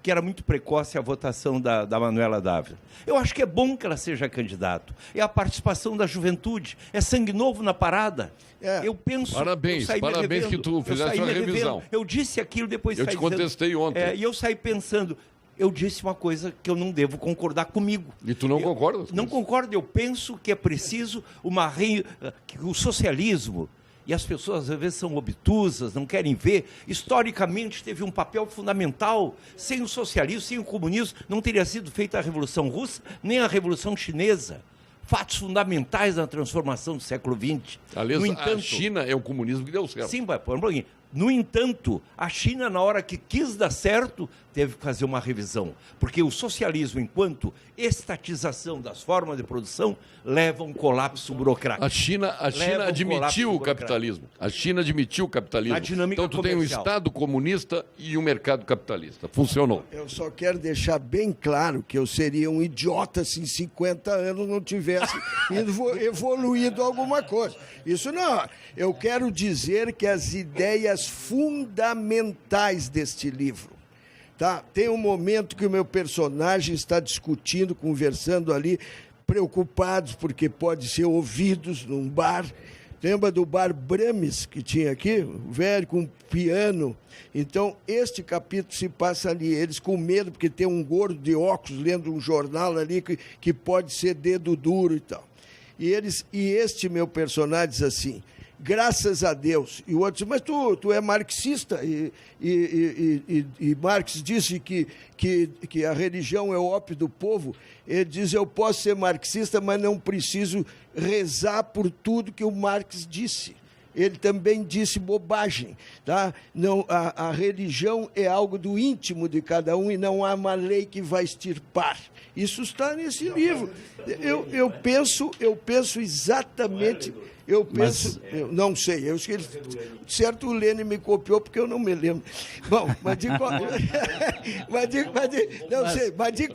Que era muito precoce a votação da Manuela Dávila. Eu acho que é bom que ela seja candidato. É a participação da juventude. É sangue novo na parada. Eu penso... Parabéns que tu fizeste uma revisão. Eu disse aquilo, depois eu te contestei ontem. E eu saí pensando... Eu disse uma coisa que eu não devo concordar comigo. E tu não concorda? Não concordo. Eu penso que é preciso que o socialismo, e as pessoas às vezes são obtusas, não querem ver, historicamente teve um papel fundamental. Sem o socialismo, sem o comunismo, não teria sido feita a Revolução Russa, nem a Revolução Chinesa. Fatos fundamentais na transformação do século XX. Aliás, a China é o comunismo que deu certo. Sim, vai pôr um pouquinho. No entanto, a China, na hora que quis dar certo, teve que fazer uma revisão. Porque o socialismo, enquanto estatização das formas de produção, leva a um colapso burocrático. A China admitiu o capitalismo. A China admitiu o capitalismo. A dinâmica então, tu tem um Estado comunista e um mercado capitalista. Funcionou. Eu só quero deixar bem claro que eu seria um idiota se em 50 anos não tivesse evoluído alguma coisa. Isso não. Eu quero dizer que as ideias fundamentais deste livro, tá? Tem um momento que o meu personagem está discutindo, conversando ali, preocupados porque pode ser ouvidos num bar. Lembra do bar Brames que tinha aqui? O velho com piano. Então, este capítulo se passa ali. Eles com medo, porque tem um gordo de óculos lendo um jornal ali que pode ser dedo duro e tal. E este meu personagem diz assim: graças a Deus. E o outro diz: mas tu é marxista, e Marx disse que a religião é o ópio do povo. Ele diz: eu posso ser marxista, mas não preciso rezar por tudo que o Marx disse. Ele também disse bobagem, tá? Não, a religião é algo do íntimo de cada um e não há uma lei que vai extirpar. Isso está nesse livro. Eu penso exatamente... Eu não sei, certo, o Lênin me copiou porque eu não me lembro. Bom, mas de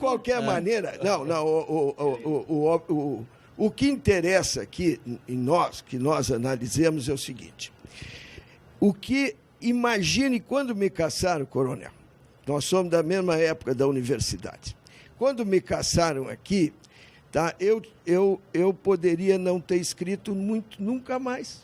qualquer maneira, o que interessa aqui que nós analisemos é o seguinte: imagine quando me caçaram, coronel, nós somos da mesma época da universidade. Quando me caçaram aqui, tá, eu poderia não ter escrito muito, nunca mais.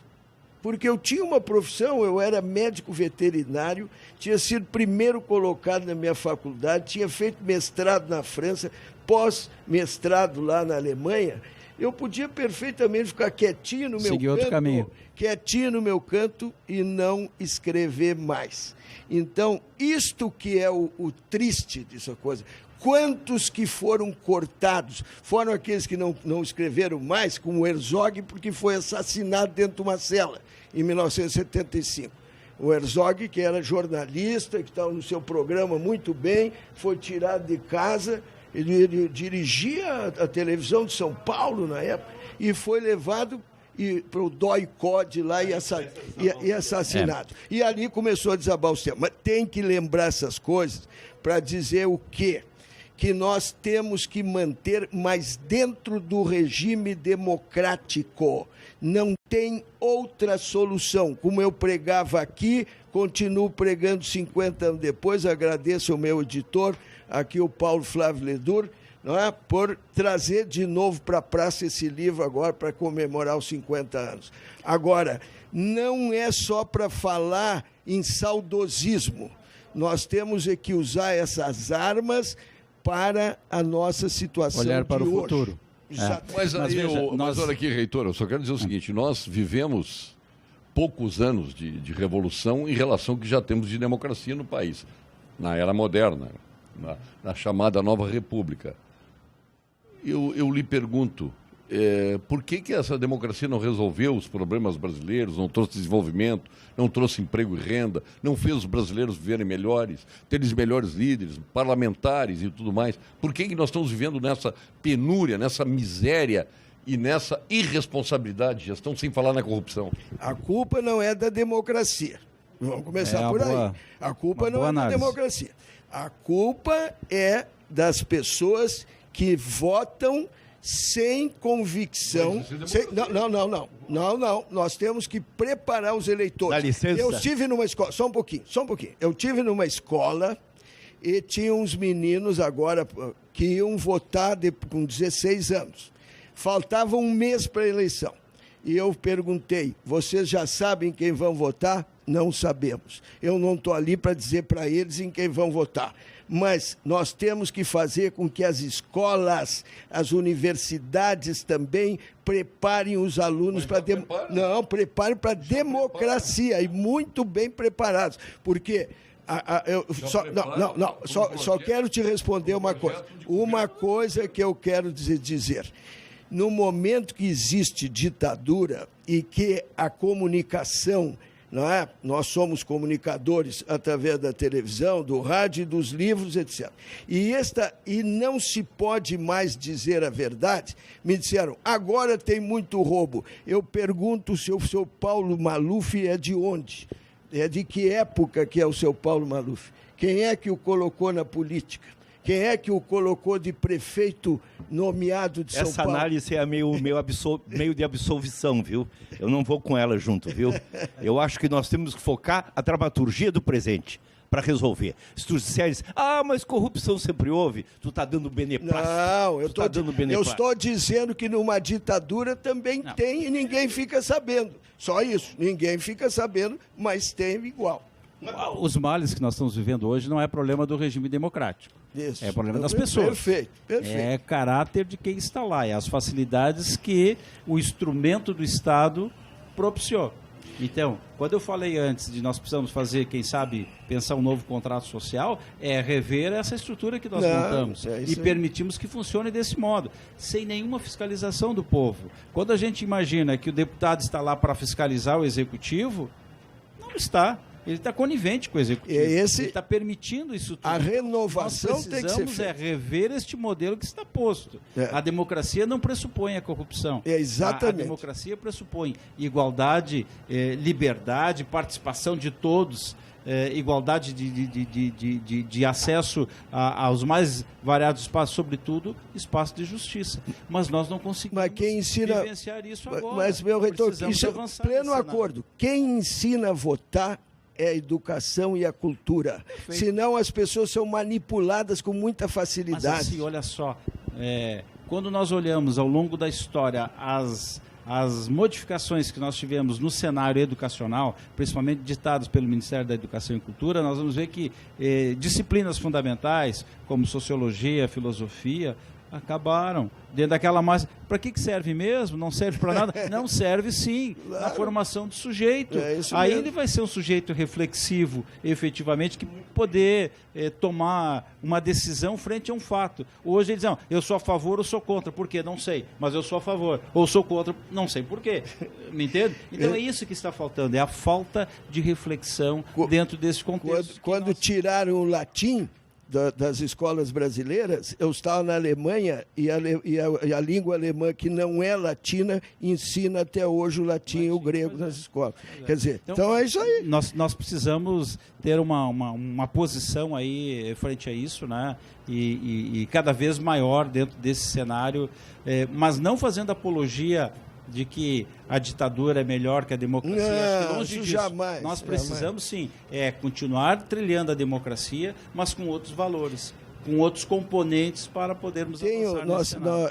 Porque eu tinha uma profissão, eu era médico veterinário, tinha sido primeiro colocado na minha faculdade, tinha feito mestrado na França, pós-mestrado lá na Alemanha. Eu podia perfeitamente ficar quietinho no meu canto, quietinho no meu canto e não escrever mais. Então, isto que é o triste dessa coisa. Quantos que foram cortados? Foram aqueles que não escreveram mais, como o Herzog, porque foi assassinado dentro de uma cela, em 1975. O Herzog, que era jornalista, que estava no seu programa muito bem, foi tirado de casa. Ele dirigia a televisão de São Paulo na época e foi levado para o DOI-CODE lá e assassinado. E ali começou a desabar o sistema. Mas tem que lembrar essas coisas para dizer o quê? Que nós temos que manter mais dentro do regime democrático. Não tem outra solução. Como eu pregava aqui, continuo pregando 50 anos depois, agradeço ao meu editor, aqui o Paulo Flávio Ledur, não é? Por trazer de novo para a praça esse livro agora para comemorar os 50 anos. Agora, não é só para falar em saudosismo. Nós temos que usar essas armas para a nossa situação olhar para de o hoje. futuro. Mas olha aqui, reitor, eu só quero dizer o seguinte: nós vivemos poucos anos de revolução em relação ao que já temos de democracia no país, na era moderna, na chamada Nova República. Eu lhe pergunto, por que essa democracia não resolveu os problemas brasileiros, não trouxe desenvolvimento, não trouxe emprego e renda, não fez os brasileiros viverem melhores, terem melhores líderes, parlamentares e tudo mais? Por que nós estamos vivendo nessa penúria, nessa miséria e nessa irresponsabilidade de gestão, sem falar na corrupção? A culpa não é da democracia. Vamos começar por aí. A culpa não é da democracia. A culpa é das pessoas que votam sem convicção. Não. Nós temos que preparar os eleitores. Dá licença. Eu estive numa escola, só um pouquinho. Eu estive numa escola e tinha uns meninos agora que iam votar com 16 anos. Faltava um mês para a eleição. E eu perguntei, vocês já sabem quem vão votar? Não sabemos. Eu não estou ali para dizer para eles em quem vão votar. Mas nós temos que fazer com que as escolas, as universidades também preparem os alunos para... preparem para a democracia, e muito bem preparados. Porque... Só quero te responder uma coisa. Uma coisa que eu quero dizer. No momento que existe ditadura e que a comunicação, não é? Nós somos comunicadores através da televisão, do rádio, dos livros, etc. E não se pode mais dizer a verdade. Me disseram, agora tem muito roubo. Eu pergunto se o seu Paulo Maluf é de onde? É de que época que é o seu Paulo Maluf? Quem é que o colocou na política? Quem é que o colocou de prefeito nomeado de São Paulo? Essa análise é meio de absolvição, viu? Eu não vou com ela junto, viu? Eu acho que nós temos que focar a dramaturgia do presente para resolver. Se tu disseres, mas corrupção sempre houve, tu está dando beneplácito. Não, eu estou dizendo que numa ditadura também tem e ninguém fica sabendo. Só isso, ninguém fica sabendo, mas tem igual. Os males que nós estamos vivendo hoje não é problema do regime democrático. Isso. É problema das pessoas. Perfeito. É caráter de quem está lá, é as facilidades que o instrumento do Estado propiciou. Então, quando eu falei antes de nós precisamos fazer, quem sabe, pensar um novo contrato social, é rever essa estrutura que nós montamos e permitimos que funcione desse modo, sem nenhuma fiscalização do povo. Quando a gente imagina que o deputado está lá para fiscalizar o executivo, não está. Ele está conivente com o executivo. Ele está permitindo isso tudo. A renovação tem que ser feita. Nós precisamos rever este modelo que está posto. A democracia não pressupõe a corrupção. Exatamente. A democracia pressupõe igualdade, liberdade, participação de todos, igualdade de acesso aos mais variados espaços, sobretudo espaço de justiça. Mas nós não conseguimos vivenciar isso agora. Mas, meu reitor, isso é pleno acordo. Quem ensina a votar é a educação e a cultura. Perfeito. Senão as pessoas são manipuladas com muita facilidade. Mas assim, olha só, quando nós olhamos ao longo da história as modificações que nós tivemos no cenário educacional, principalmente ditadas pelo Ministério da Educação e Cultura, nós vamos ver que disciplinas fundamentais, como sociologia, filosofia, acabaram dentro daquela massa. Para que serve mesmo? Não serve para nada? Não serve, sim, na formação do sujeito. Aí ele vai ser um sujeito reflexivo, efetivamente, que poder tomar uma decisão frente a um fato. Hoje eles dizem, eu sou a favor ou sou contra. Por quê? Não sei, mas eu sou a favor. Ou sou contra, não sei por quê. Me entende? Então é isso que está faltando, é a falta de reflexão dentro desse contexto. Quando tiraram o latim das escolas brasileiras, eu estava na Alemanha e a língua alemã, que não é latina, ensina até hoje o latim e o grego nas escolas. Quer dizer, então é isso aí. Nós precisamos ter uma posição aí frente a isso, né? E cada vez maior dentro desse cenário, mas não fazendo apologia de que a ditadura é melhor que a democracia. Não, longe disso. Jamais. Nós precisamos, sim, continuar trilhando a democracia, mas com outros valores, com outros componentes para podermos avançar nesse cenário.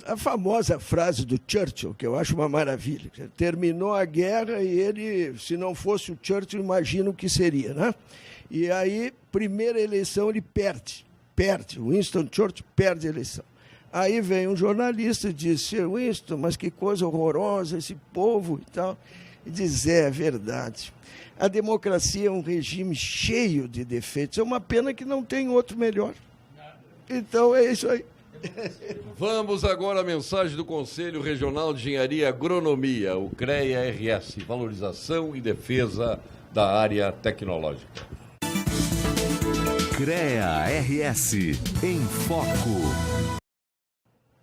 A famosa frase do Churchill, que eu acho uma maravilha. Terminou a guerra e ele, se não fosse o Churchill, imagina o que seria, né? E aí, primeira eleição, ele perde. O Winston Churchill perde a eleição. Aí vem um jornalista e diz, Winston, mas que coisa horrorosa esse povo e tal. E diz, é verdade. A democracia é um regime cheio de defeitos. É uma pena que não tem outro melhor. Então é isso aí. Vamos agora à mensagem do Conselho Regional de Engenharia e Agronomia, o CREA-RS, valorização e defesa da área tecnológica. CREA-RS em Foco.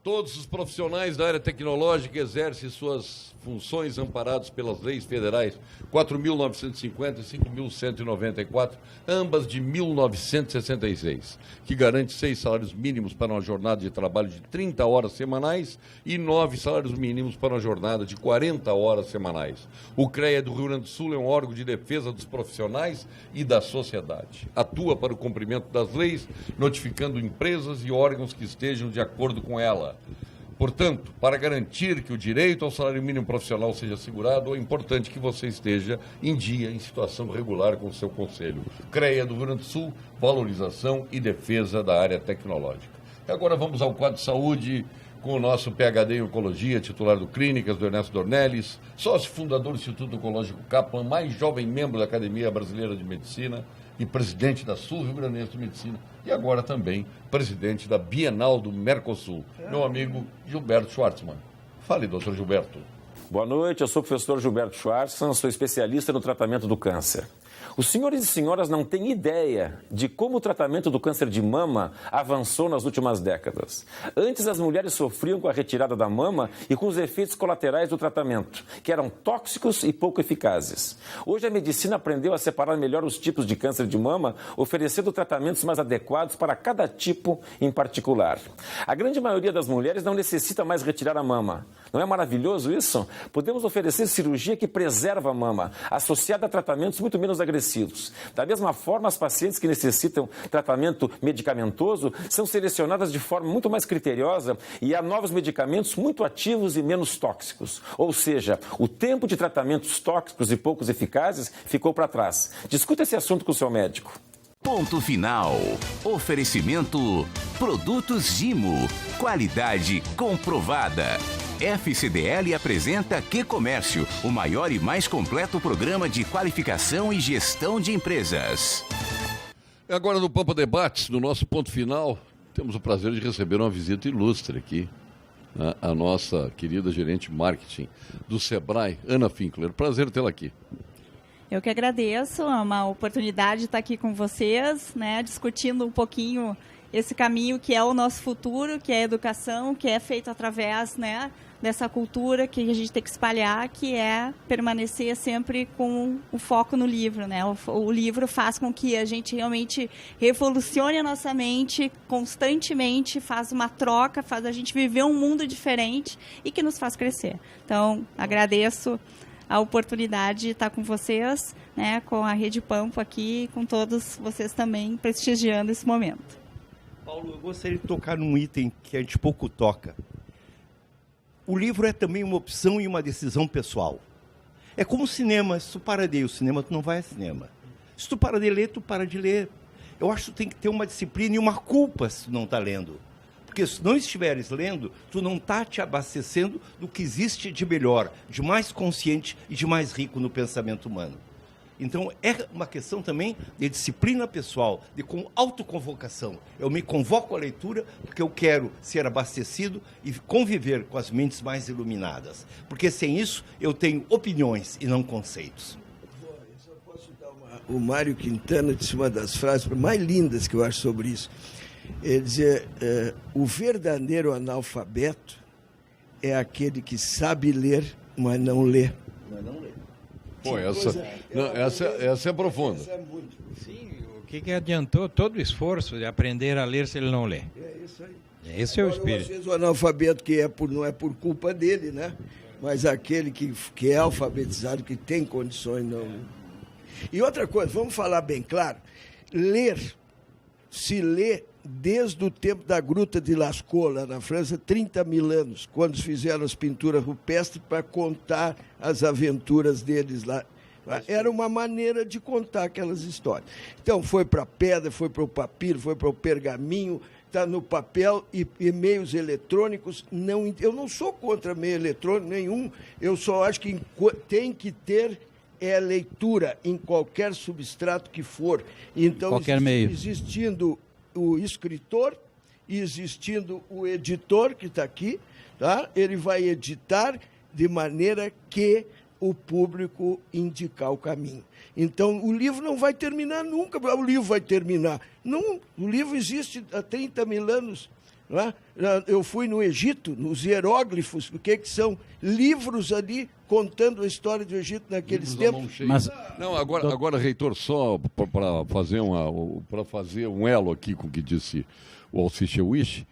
Todos os profissionais da área tecnológica exercem suas funções amparados pelas leis federais 4.950 e 5.194, ambas de 1966, que garante 6 salários mínimos para uma jornada de trabalho de 30 horas semanais e 9 salários mínimos para uma jornada de 40 horas semanais. O CREA do Rio Grande do Sul é um órgão de defesa dos profissionais e da sociedade. Atua para o cumprimento das leis, notificando empresas e órgãos que estejam de acordo com ela. Portanto, para garantir que o direito ao salário mínimo profissional seja assegurado, é importante que você esteja em dia, em situação regular com o seu conselho. CREA do Rio Grande do Sul, valorização e defesa da área tecnológica. Agora vamos ao quadro de saúde com o nosso PhD em Oncologia, titular do Clínicas, do Ernesto Dornelles, sócio fundador do Instituto Oncológico Kaplan, mais jovem membro da Academia Brasileira de Medicina e presidente da Sul Rio Grandense de Medicina, e agora também presidente da Bienal do Mercosul, meu amigo Gilberto Schwartzman. Fale, doutor Gilberto. Boa noite, eu sou o professor Gilberto Schwartzman, sou especialista no tratamento do câncer. Os senhores e senhoras não têm ideia de como o tratamento do câncer de mama avançou nas últimas décadas. Antes, as mulheres sofriam com a retirada da mama e com os efeitos colaterais do tratamento, que eram tóxicos e pouco eficazes. Hoje, a medicina aprendeu a separar melhor os tipos de câncer de mama, oferecendo tratamentos mais adequados para cada tipo em particular. A grande maioria das mulheres não necessita mais retirar a mama. Não é maravilhoso isso? Podemos oferecer cirurgia que preserva a mama, associada a tratamentos muito menos agressivos. Da mesma forma, as pacientes que necessitam tratamento medicamentoso são selecionadas de forma muito mais criteriosa e há novos medicamentos muito ativos e menos tóxicos. Ou seja, o tempo de tratamentos tóxicos e poucos eficazes ficou para trás. Discuta esse assunto com o seu médico. Ponto final. Oferecimento Produtos Gimo. Qualidade comprovada. FCDL apresenta Que Comércio, o maior e mais completo programa de qualificação e gestão de empresas. Agora no Pampa Debates, no nosso ponto final, temos o prazer de receber uma visita ilustre aqui, né? A nossa querida gerente de marketing do Sebrae, Ana Finkler. Prazer tê-la aqui. Eu que agradeço, é uma oportunidade de estar aqui com vocês, né, discutindo um pouquinho esse caminho que é o nosso futuro, que é a educação, que é feito através, né, dessa cultura que a gente tem que espalhar, que é permanecer sempre com o foco no livro, né? O livro faz com que a gente realmente revolucione a nossa mente constantemente, faz uma troca, faz a gente viver um mundo diferente e que nos faz crescer. Então, agradeço a oportunidade de estar com vocês, né, com a Rede Pampa aqui, com todos vocês também prestigiando esse momento. Paulo, eu gostaria de tocar num item que a gente pouco toca. O livro é também uma opção e uma decisão pessoal. É como o cinema, se tu para de ir ao cinema, tu não vai ao cinema. Se tu para de ler, tu para de ler. Eu acho que tu tem que ter uma disciplina e uma culpa se tu não está lendo. Porque se não estiveres lendo, tu não está te abastecendo do que existe de melhor, de mais consciente e de mais rico no pensamento humano. Então, é uma questão também de disciplina pessoal, de autoconvocação. Eu me convoco à leitura porque eu quero ser abastecido e conviver com as mentes mais iluminadas. Porque sem isso, eu tenho opiniões e não conceitos. Eu só posso citar o Mário Quintana disse uma das frases mais lindas que eu acho sobre isso. Ele dizia, o verdadeiro analfabeto é aquele que sabe ler, mas não lê. Pô, essa é profunda. Sim, o que adiantou todo o esforço de aprender a ler se ele não lê? É isso aí. Esse é o espírito. Às vezes o analfabeto que não é por culpa dele, né? Mas aquele que é alfabetizado, que tem condições, não. E outra coisa, vamos falar bem claro, se lê desde o tempo da Gruta de Lascaux, lá na França, 30 mil anos, quando fizeram as pinturas rupestres para contar as aventuras deles lá. Era uma maneira de contar aquelas histórias. Então, foi para a pedra, foi para o papiro, foi para o pergaminho, está no papel e meios eletrônicos. Eu não sou contra meio eletrônico nenhum, eu só acho que tem que ter leitura em qualquer substrato que for. Então, qualquer meio. Existindo o escritor, existindo o editor que está aqui, tá? Ele vai editar de maneira que o público indicar o caminho. Então, o livro não vai terminar nunca. O livro vai terminar. Não, o livro existe há 30 mil anos. Não é? Eu fui no Egito, nos hieróglifos, o que são livros ali contando a história do Egito naqueles tempos. Mas não, agora reitor, só para fazer um elo aqui com o que disse o Alcir Chewich,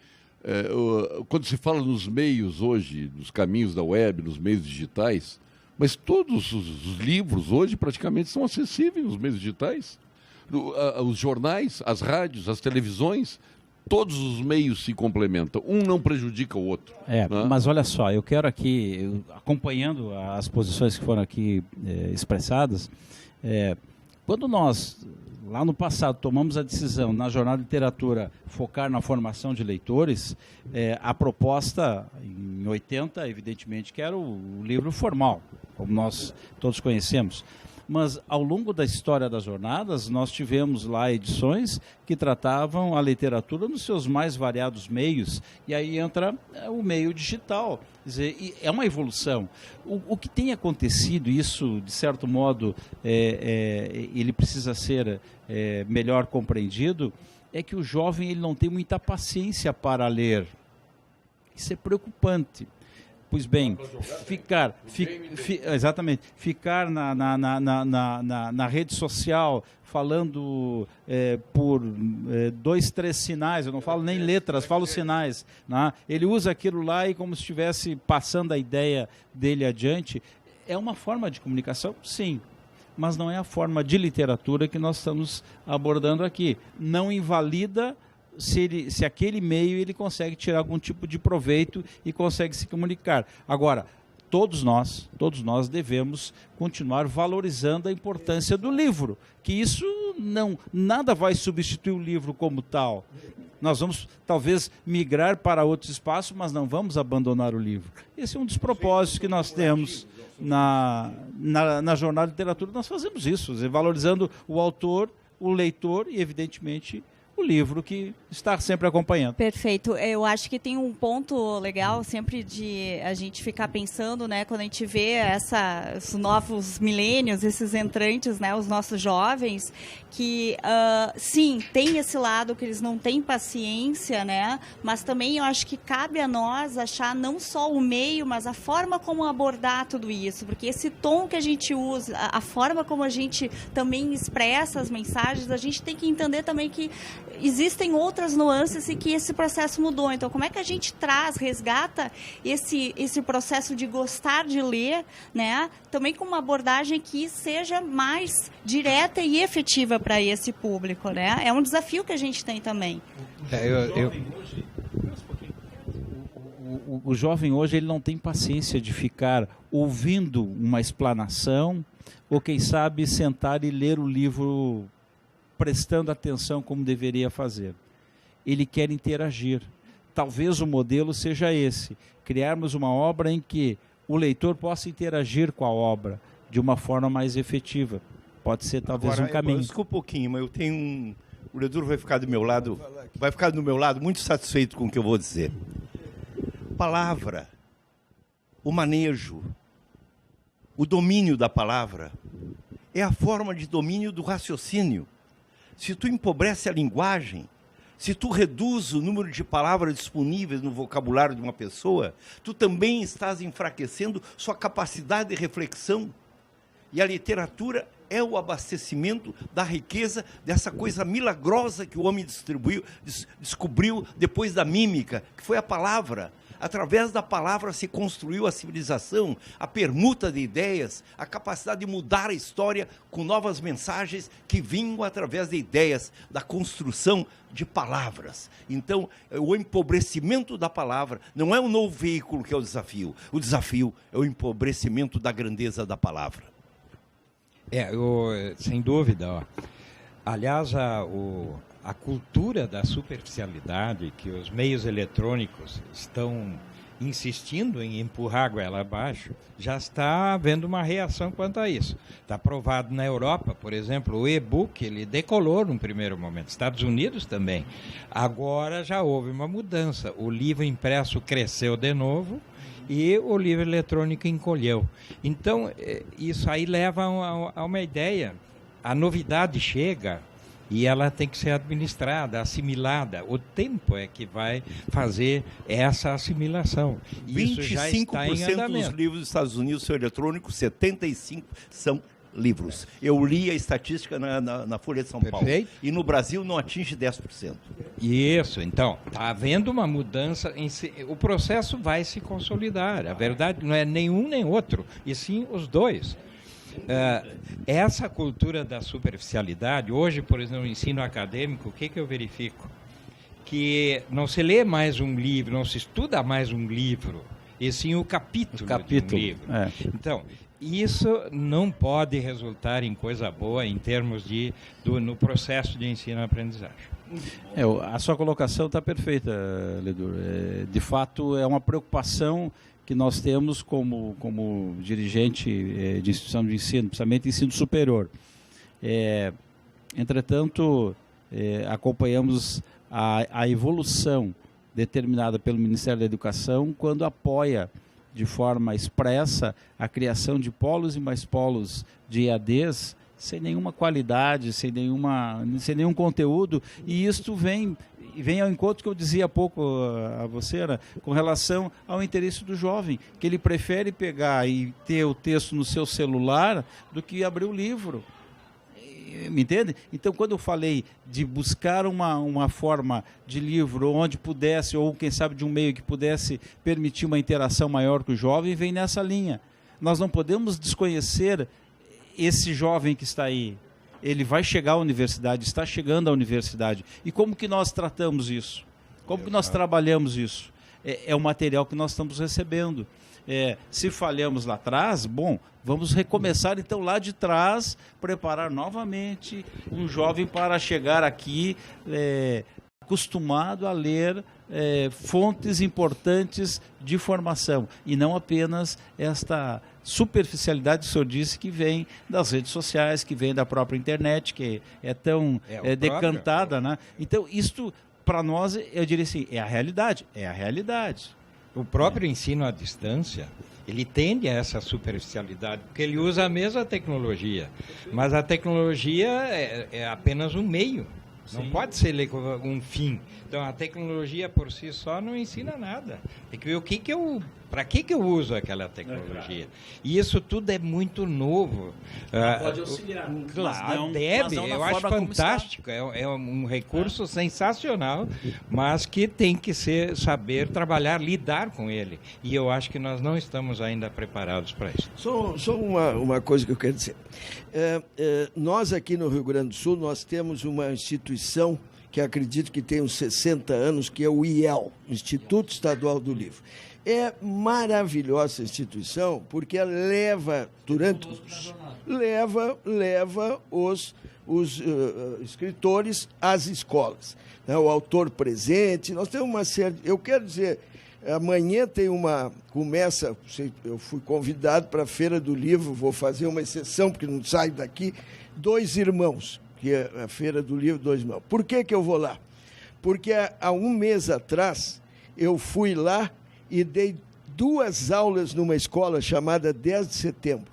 quando se fala nos meios hoje, nos caminhos da web, nos meios digitais, mas todos os livros hoje praticamente são acessíveis nos meios digitais. Os jornais, as rádios, as televisões, todos os meios se complementam. Um não prejudica o outro. Né? Mas olha só, eu quero aqui, acompanhando as posições que foram aqui expressadas, quando nós, lá no passado, tomamos a decisão, na Jornada de Literatura, focar na formação de leitores, a proposta, em 80, evidentemente, que era o livro formal, como nós todos conhecemos. Mas, ao longo da história das jornadas, nós tivemos lá edições que tratavam a literatura nos seus mais variados meios. E aí entra o meio digital. Quer dizer, é uma evolução. O que tem acontecido, isso, de certo modo, ele precisa ser melhor compreendido, é que o jovem ele não tem muita paciência para ler. Isso é preocupante. Pois bem, exatamente, ficar na rede social falando por 2, 3 sinais, eu não falo nem letras, falo sinais. Né? Ele usa aquilo lá e como se estivesse passando a ideia dele adiante. É uma forma de comunicação? Sim, mas não é a forma de literatura que nós estamos abordando aqui. Não invalida se aquele meio ele consegue tirar algum tipo de proveito e consegue se comunicar. Agora, todos nós devemos continuar valorizando a importância do livro, que isso nada vai substituir o livro como tal. Nós vamos talvez migrar para outros espaços, mas não vamos abandonar o livro. Esse é um dos propósitos que nós temos na Jornada de Literatura. Nós fazemos isso, valorizando o autor, o leitor e, evidentemente, o livro que está sempre acompanhando. Perfeito. Eu acho que tem um ponto legal sempre de a gente ficar pensando, né, quando a gente vê os novos milênios, esses entrantes, né, os nossos jovens, que sim, tem esse lado que eles não têm paciência, né, mas também eu acho que cabe a nós achar não só o meio, mas a forma como abordar tudo isso, porque esse tom que a gente usa, a forma como a gente também expressa as mensagens, a gente tem que entender também que existem outras nuances e que esse processo mudou. Então, como é que a gente resgata esse processo de gostar de ler, né? Também com uma abordagem que seja mais direta e efetiva para esse público, né? É um desafio que a gente tem também. O jovem hoje ele não tem paciência de ficar ouvindo uma explanação ou, quem sabe, sentar e ler o livro prestando atenção como deveria fazer. Ele quer interagir. Talvez o modelo seja esse, criarmos uma obra em que o leitor possa interagir com a obra de uma forma mais efetiva. Pode ser talvez um caminho. Desculpa um pouquinho, mas eu tenho o leitor vai ficar do meu lado muito satisfeito com o que eu vou dizer. Palavra, o manejo, o domínio da palavra é a forma de domínio do raciocínio. Se tu empobrece a linguagem, se tu reduz o número de palavras disponíveis no vocabulário de uma pessoa, tu também estás enfraquecendo sua capacidade de reflexão. E a literatura é o abastecimento da riqueza dessa coisa milagrosa que o homem descobriu depois da mímica, que foi a palavra. Através da palavra se construiu a civilização, a permuta de ideias, a capacidade de mudar a história com novas mensagens que vinham através de ideias, da construção de palavras. Então, o empobrecimento da palavra não é um novo veículo que é o desafio é o empobrecimento da grandeza da palavra. Sem dúvida. Aliás, a cultura da superficialidade que os meios eletrônicos estão insistindo em empurrar a goela abaixo, já está havendo uma reação quanto a isso. Está provado na Europa, por exemplo, o e-book, ele decolou num primeiro momento, Estados Unidos também. Agora já houve uma mudança, o livro impresso cresceu de novo e o livro eletrônico encolheu. Então, isso aí leva a uma ideia, a novidade chega e ela tem que ser administrada, assimilada. O tempo é que vai fazer essa assimilação. Isso já está em 25% andamento. dos livros dos Estados Unidos são eletrônicos, 75% são livros. Eu li a estatística na Folha de São Paulo. E no Brasil não atinge 10%. Isso, então, está havendo uma mudança, o processo vai se consolidar. A verdade não é nenhum nem outro, e sim os dois. Essa cultura da superficialidade, hoje, por exemplo, no ensino acadêmico, o que eu verifico? Que não se lê mais um livro, não se estuda mais um livro, e sim o capítulo de um livro. Então, isso não pode resultar em coisa boa em termos no processo de ensino-aprendizagem. A sua colocação está perfeita, Ledur. De fato, é uma preocupação que nós temos como dirigente de instituição de ensino, principalmente ensino superior. Entretanto, acompanhamos a evolução determinada pelo Ministério da Educação quando apoia de forma expressa a criação de polos e mais polos de EADs sem nenhuma qualidade, sem nenhum conteúdo, e isto vem ao encontro que eu dizia há pouco a você, né, com relação ao interesse do jovem, que ele prefere pegar e ter o texto no seu celular do que abrir o livro. Me entende? Então, quando eu falei de buscar uma forma de livro onde pudesse, ou quem sabe de um meio que pudesse permitir uma interação maior com o jovem, vem nessa linha. Nós não podemos desconhecer esse jovem que está aí. Ele vai chegar à universidade, está chegando à universidade. E como que nós tratamos isso? Como que nós trabalhamos isso? É o material que nós estamos recebendo. Se falhamos lá atrás, bom, vamos recomeçar então lá de trás, preparar novamente um jovem para chegar aqui acostumado a ler fontes importantes de formação e não apenas esta superficialidade que o senhor disse que vem das redes sociais, que vem da própria internet, que é tão decantada, né? Então, isto para nós, eu diria assim, é a realidade. O próprio ensino à distância, ele tende a essa superficialidade, porque ele usa a mesma tecnologia, mas a tecnologia é apenas um meio, não pode ser um fim. Então, a tecnologia por si só não ensina nada. Tem que ver para que eu uso aquela tecnologia. E isso tudo é muito novo. Pode auxiliar. Claro, deve. Eu acho fantástico. É um recurso sensacional, mas que tem que saber trabalhar, lidar com ele. E eu acho que nós não estamos ainda preparados para isso. Só uma coisa que eu quero dizer. Nós aqui no Rio Grande do Sul, nós temos uma instituição que acredito que tem uns 60 anos, que é o IEL, Instituto Estadual do Livro. É maravilhosa essa instituição, porque ela leva os escritores às escolas. Né? O autor presente, nós temos uma série... Eu quero dizer, amanhã eu fui convidado para a Feira do Livro, vou fazer uma exceção, porque não saio daqui, 2 irmãos, que é a Feira do Livro 2 Irmãos. Por que eu vou lá? Porque há um mês atrás eu fui lá e dei 2 aulas numa escola chamada 10 de Setembro.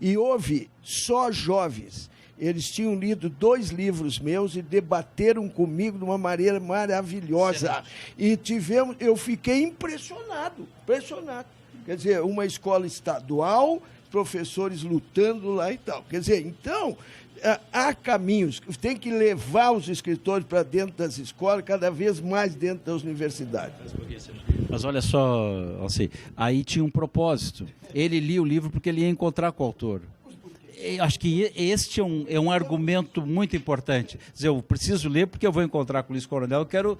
E houve só jovens. Eles tinham lido 2 livros meus e debateram comigo de uma maneira maravilhosa. E eu fiquei impressionado. Quer dizer, uma escola estadual, professores lutando lá e tal. Quer dizer, então... há caminhos, tem que levar os escritores para dentro das escolas, cada vez mais dentro das universidades. Mas olha só, assim, aí tinha um propósito. Ele lia o livro porque ele ia encontrar com o autor. Eu acho que este é um argumento muito importante. Quer dizer, eu preciso ler porque eu vou encontrar com o Luiz Coronel, eu quero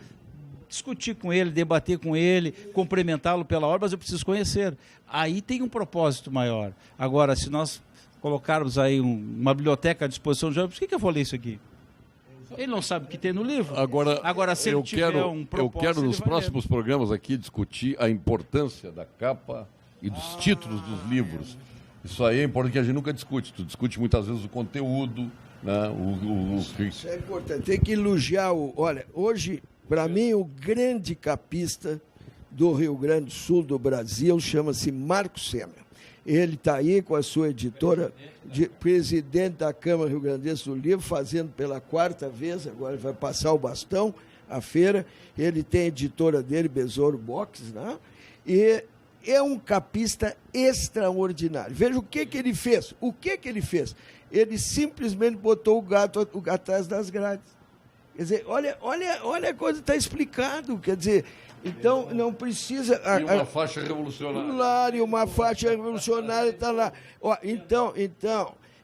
discutir com ele, debater com ele, cumprimentá-lo pela obra, mas eu preciso conhecer. Aí tem um propósito maior. Agora, se nós colocarmos aí uma biblioteca à disposição do jovem, por que eu vou ler isso aqui? Ele não sabe o que tem no livro. Agora se ele tiver um propósito... Eu quero, nos próximos programas aqui, discutir a importância da capa e dos títulos dos livros. Isso aí é importante, que a gente nunca discute. Tu discute muitas vezes o conteúdo, né? Isso é importante. Tem que elogiar Olha, hoje, para mim, o grande capista do Rio Grande do Sul, do Brasil, chama-se Marco Sena. Ele está aí com a sua editora, presidente da Câmara Rio Grandense do Livro, fazendo pela 4ª vez, agora vai passar o bastão, a feira. Ele tem a editora dele, Besouro Box, né? E é um capista extraordinário. Veja o que ele fez. O que ele fez? Ele simplesmente botou o gato atrás das grades. Quer dizer, olha a coisa, está explicado. Quer dizer, então não precisa... E uma faixa revolucionária. Claro, e uma faixa revolucionária está lá. Ó, então,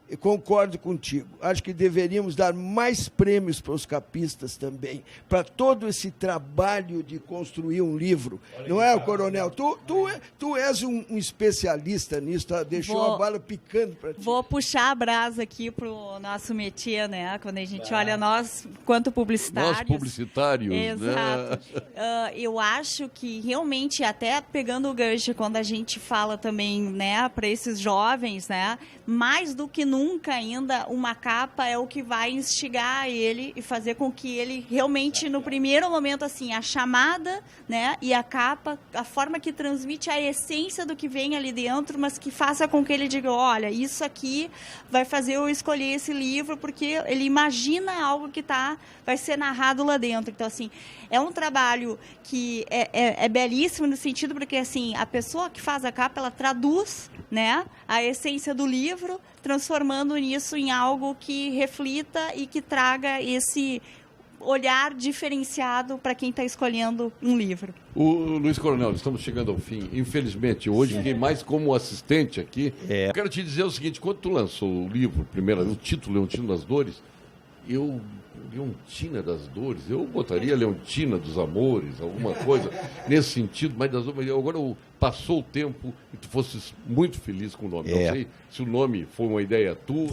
eu concordo contigo. Acho que deveríamos dar mais prêmios para os capistas também, para todo esse trabalho de construir um livro. Não é, Coronel? Tu és um especialista nisso, tá? Deixou a bala picando para ti. Vou puxar a brasa aqui para o nosso métier, né? Quando a gente olha nós, quanto publicitários. Nós publicitários, exato. Né? Eu acho que realmente, até pegando o gancho, quando a gente fala também, né, para esses jovens, né, mais do que nunca ainda, uma capa é o que vai instigar ele e fazer com que ele realmente, no primeiro momento, assim, a chamada, né, e a capa, a forma que transmite a essência do que vem ali dentro, mas que faça com que ele diga, olha, isso aqui vai fazer eu escolher esse livro, porque ele imagina algo que vai ser narrado lá dentro. Então, assim, é um trabalho que é belíssimo no sentido porque, assim, a pessoa que faz a capa, ela traduz, né, a essência do livro, transformando nisso em algo que reflita e que traga esse olhar diferenciado para quem está escolhendo um livro. O Luiz Coronel, estamos chegando ao fim. Infelizmente, hoje fiquei mais como assistente aqui. Eu quero te dizer o seguinte, quando tu lançou o livro, primeiro, o título Leontino das Dores, Leontina das Dores, eu botaria Leontina dos Amores, alguma coisa nesse sentido, mas agora passou o tempo e tu fosses muito feliz com o nome. Não sei se o nome foi uma ideia tua.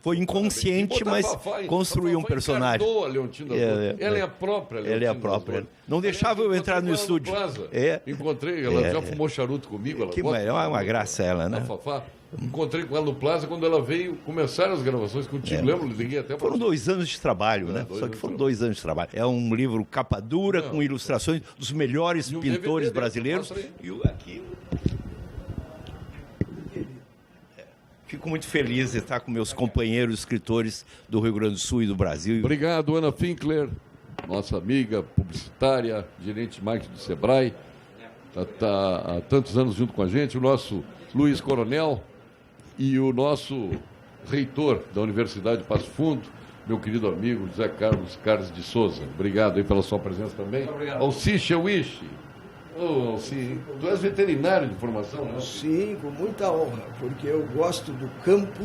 Foi inconsciente, mas construiu um personagem. A Leontina das Dores. Ela é a própria Leontina. Ela é a própria. Não deixava eu entrar no estúdio. Encontrei, ela já fumou charuto comigo. É uma graça ela, né? Fafá. Encontrei com ela no Plaza quando ela veio começar as gravações contigo. Lembro, liguei até para... Foram 2 anos de trabalho, né? Só que foram 2 anos de trabalho. É um livro capa dura, com ilustrações dos melhores pintores brasileiros. E aqui... Fico muito feliz de estar com meus companheiros escritores do Rio Grande do Sul e do Brasil. Obrigado, Ana Finkler, nossa amiga publicitária, gerente de marketing do Sebrae. Está há tantos anos junto com a gente. O nosso Luiz Coronel e o nosso reitor da Universidade de Passo Fundo, meu querido amigo José Carlos de Souza. Obrigado aí pela sua presença também. Alci Chewish. Tu és veterinário de formação, né? Sim, com muita honra, porque eu gosto do campo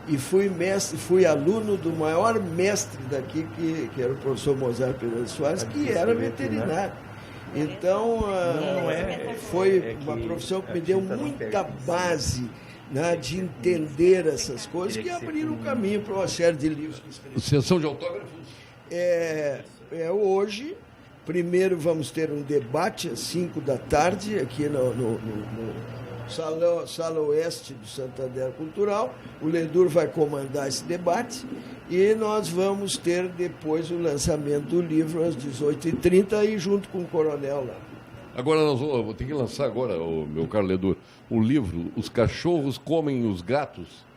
e fui aluno do maior mestre daqui, que era o professor Mozart Pereira Soares, que era veterinário. Então, foi uma profissão que me deu muita base, né, de entender essas coisas, que abriram o caminho para uma série de livros que escrevi. Sessão de autógrafos? Hoje, primeiro vamos ter um debate às 5 da tarde, aqui no Sala Oeste do Santander Cultural. O Ledur vai comandar esse debate e nós vamos ter depois o lançamento do livro às 18h30 e junto com o Coronel lá. Agora eu vou ter que lançar agora, meu caro Ledur, o livro Os Cachorros Comem os Gatos.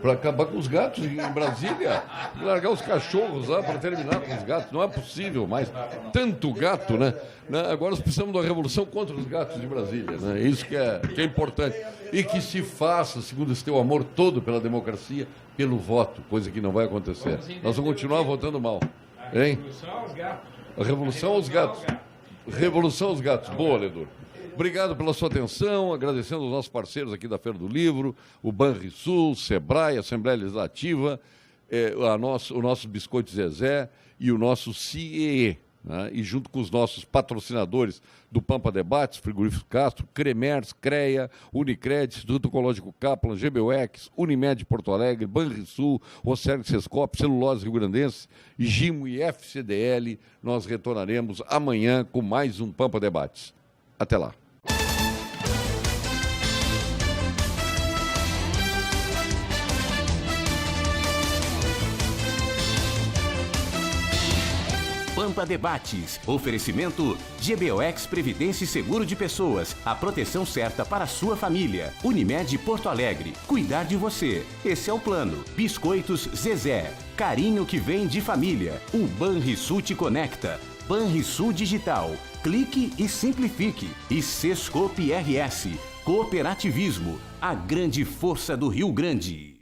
Para acabar com os gatos em Brasília, largar os cachorros lá para terminar com os gatos. Não é possível mais. Tanto gato, né? Agora nós precisamos de uma revolução contra os gatos de Brasília. Né? Isso que é importante. E que se faça, segundo esse teu amor todo pela democracia, pelo voto, coisa que não vai acontecer. Nós vamos continuar votando mal. Hein? A revolução aos gatos. Revolução aos gatos. Boa, Ledur. Obrigado pela sua atenção, agradecendo aos nossos parceiros aqui da Feira do Livro, o Banrisul, Sebrae, Assembleia Legislativa, o nosso Biscoito Zezé e o nosso CIEE, né? E junto com os nossos patrocinadores do Pampa Debates, Frigorífico Castro, Cremers, CREA, Unicred, Instituto Ecológico Kaplan, GBUX, Unimed Porto Alegre, Banrisul, Ocerg Sescop, Celulose Rio Grandense, Gimo e FCDL, nós retornaremos amanhã com mais um Pampa Debates. Até lá. Pampa Debates. Oferecimento GBOX Previdência e Seguro de Pessoas. A proteção certa para a sua família. Unimed Porto Alegre. Cuidar de você. Esse é o plano. Biscoitos Zezé. Carinho que vem de família. O Banrisul te conecta. Banrisul Digital. Clique e simplifique. E Sescope RS. Cooperativismo. A grande força do Rio Grande.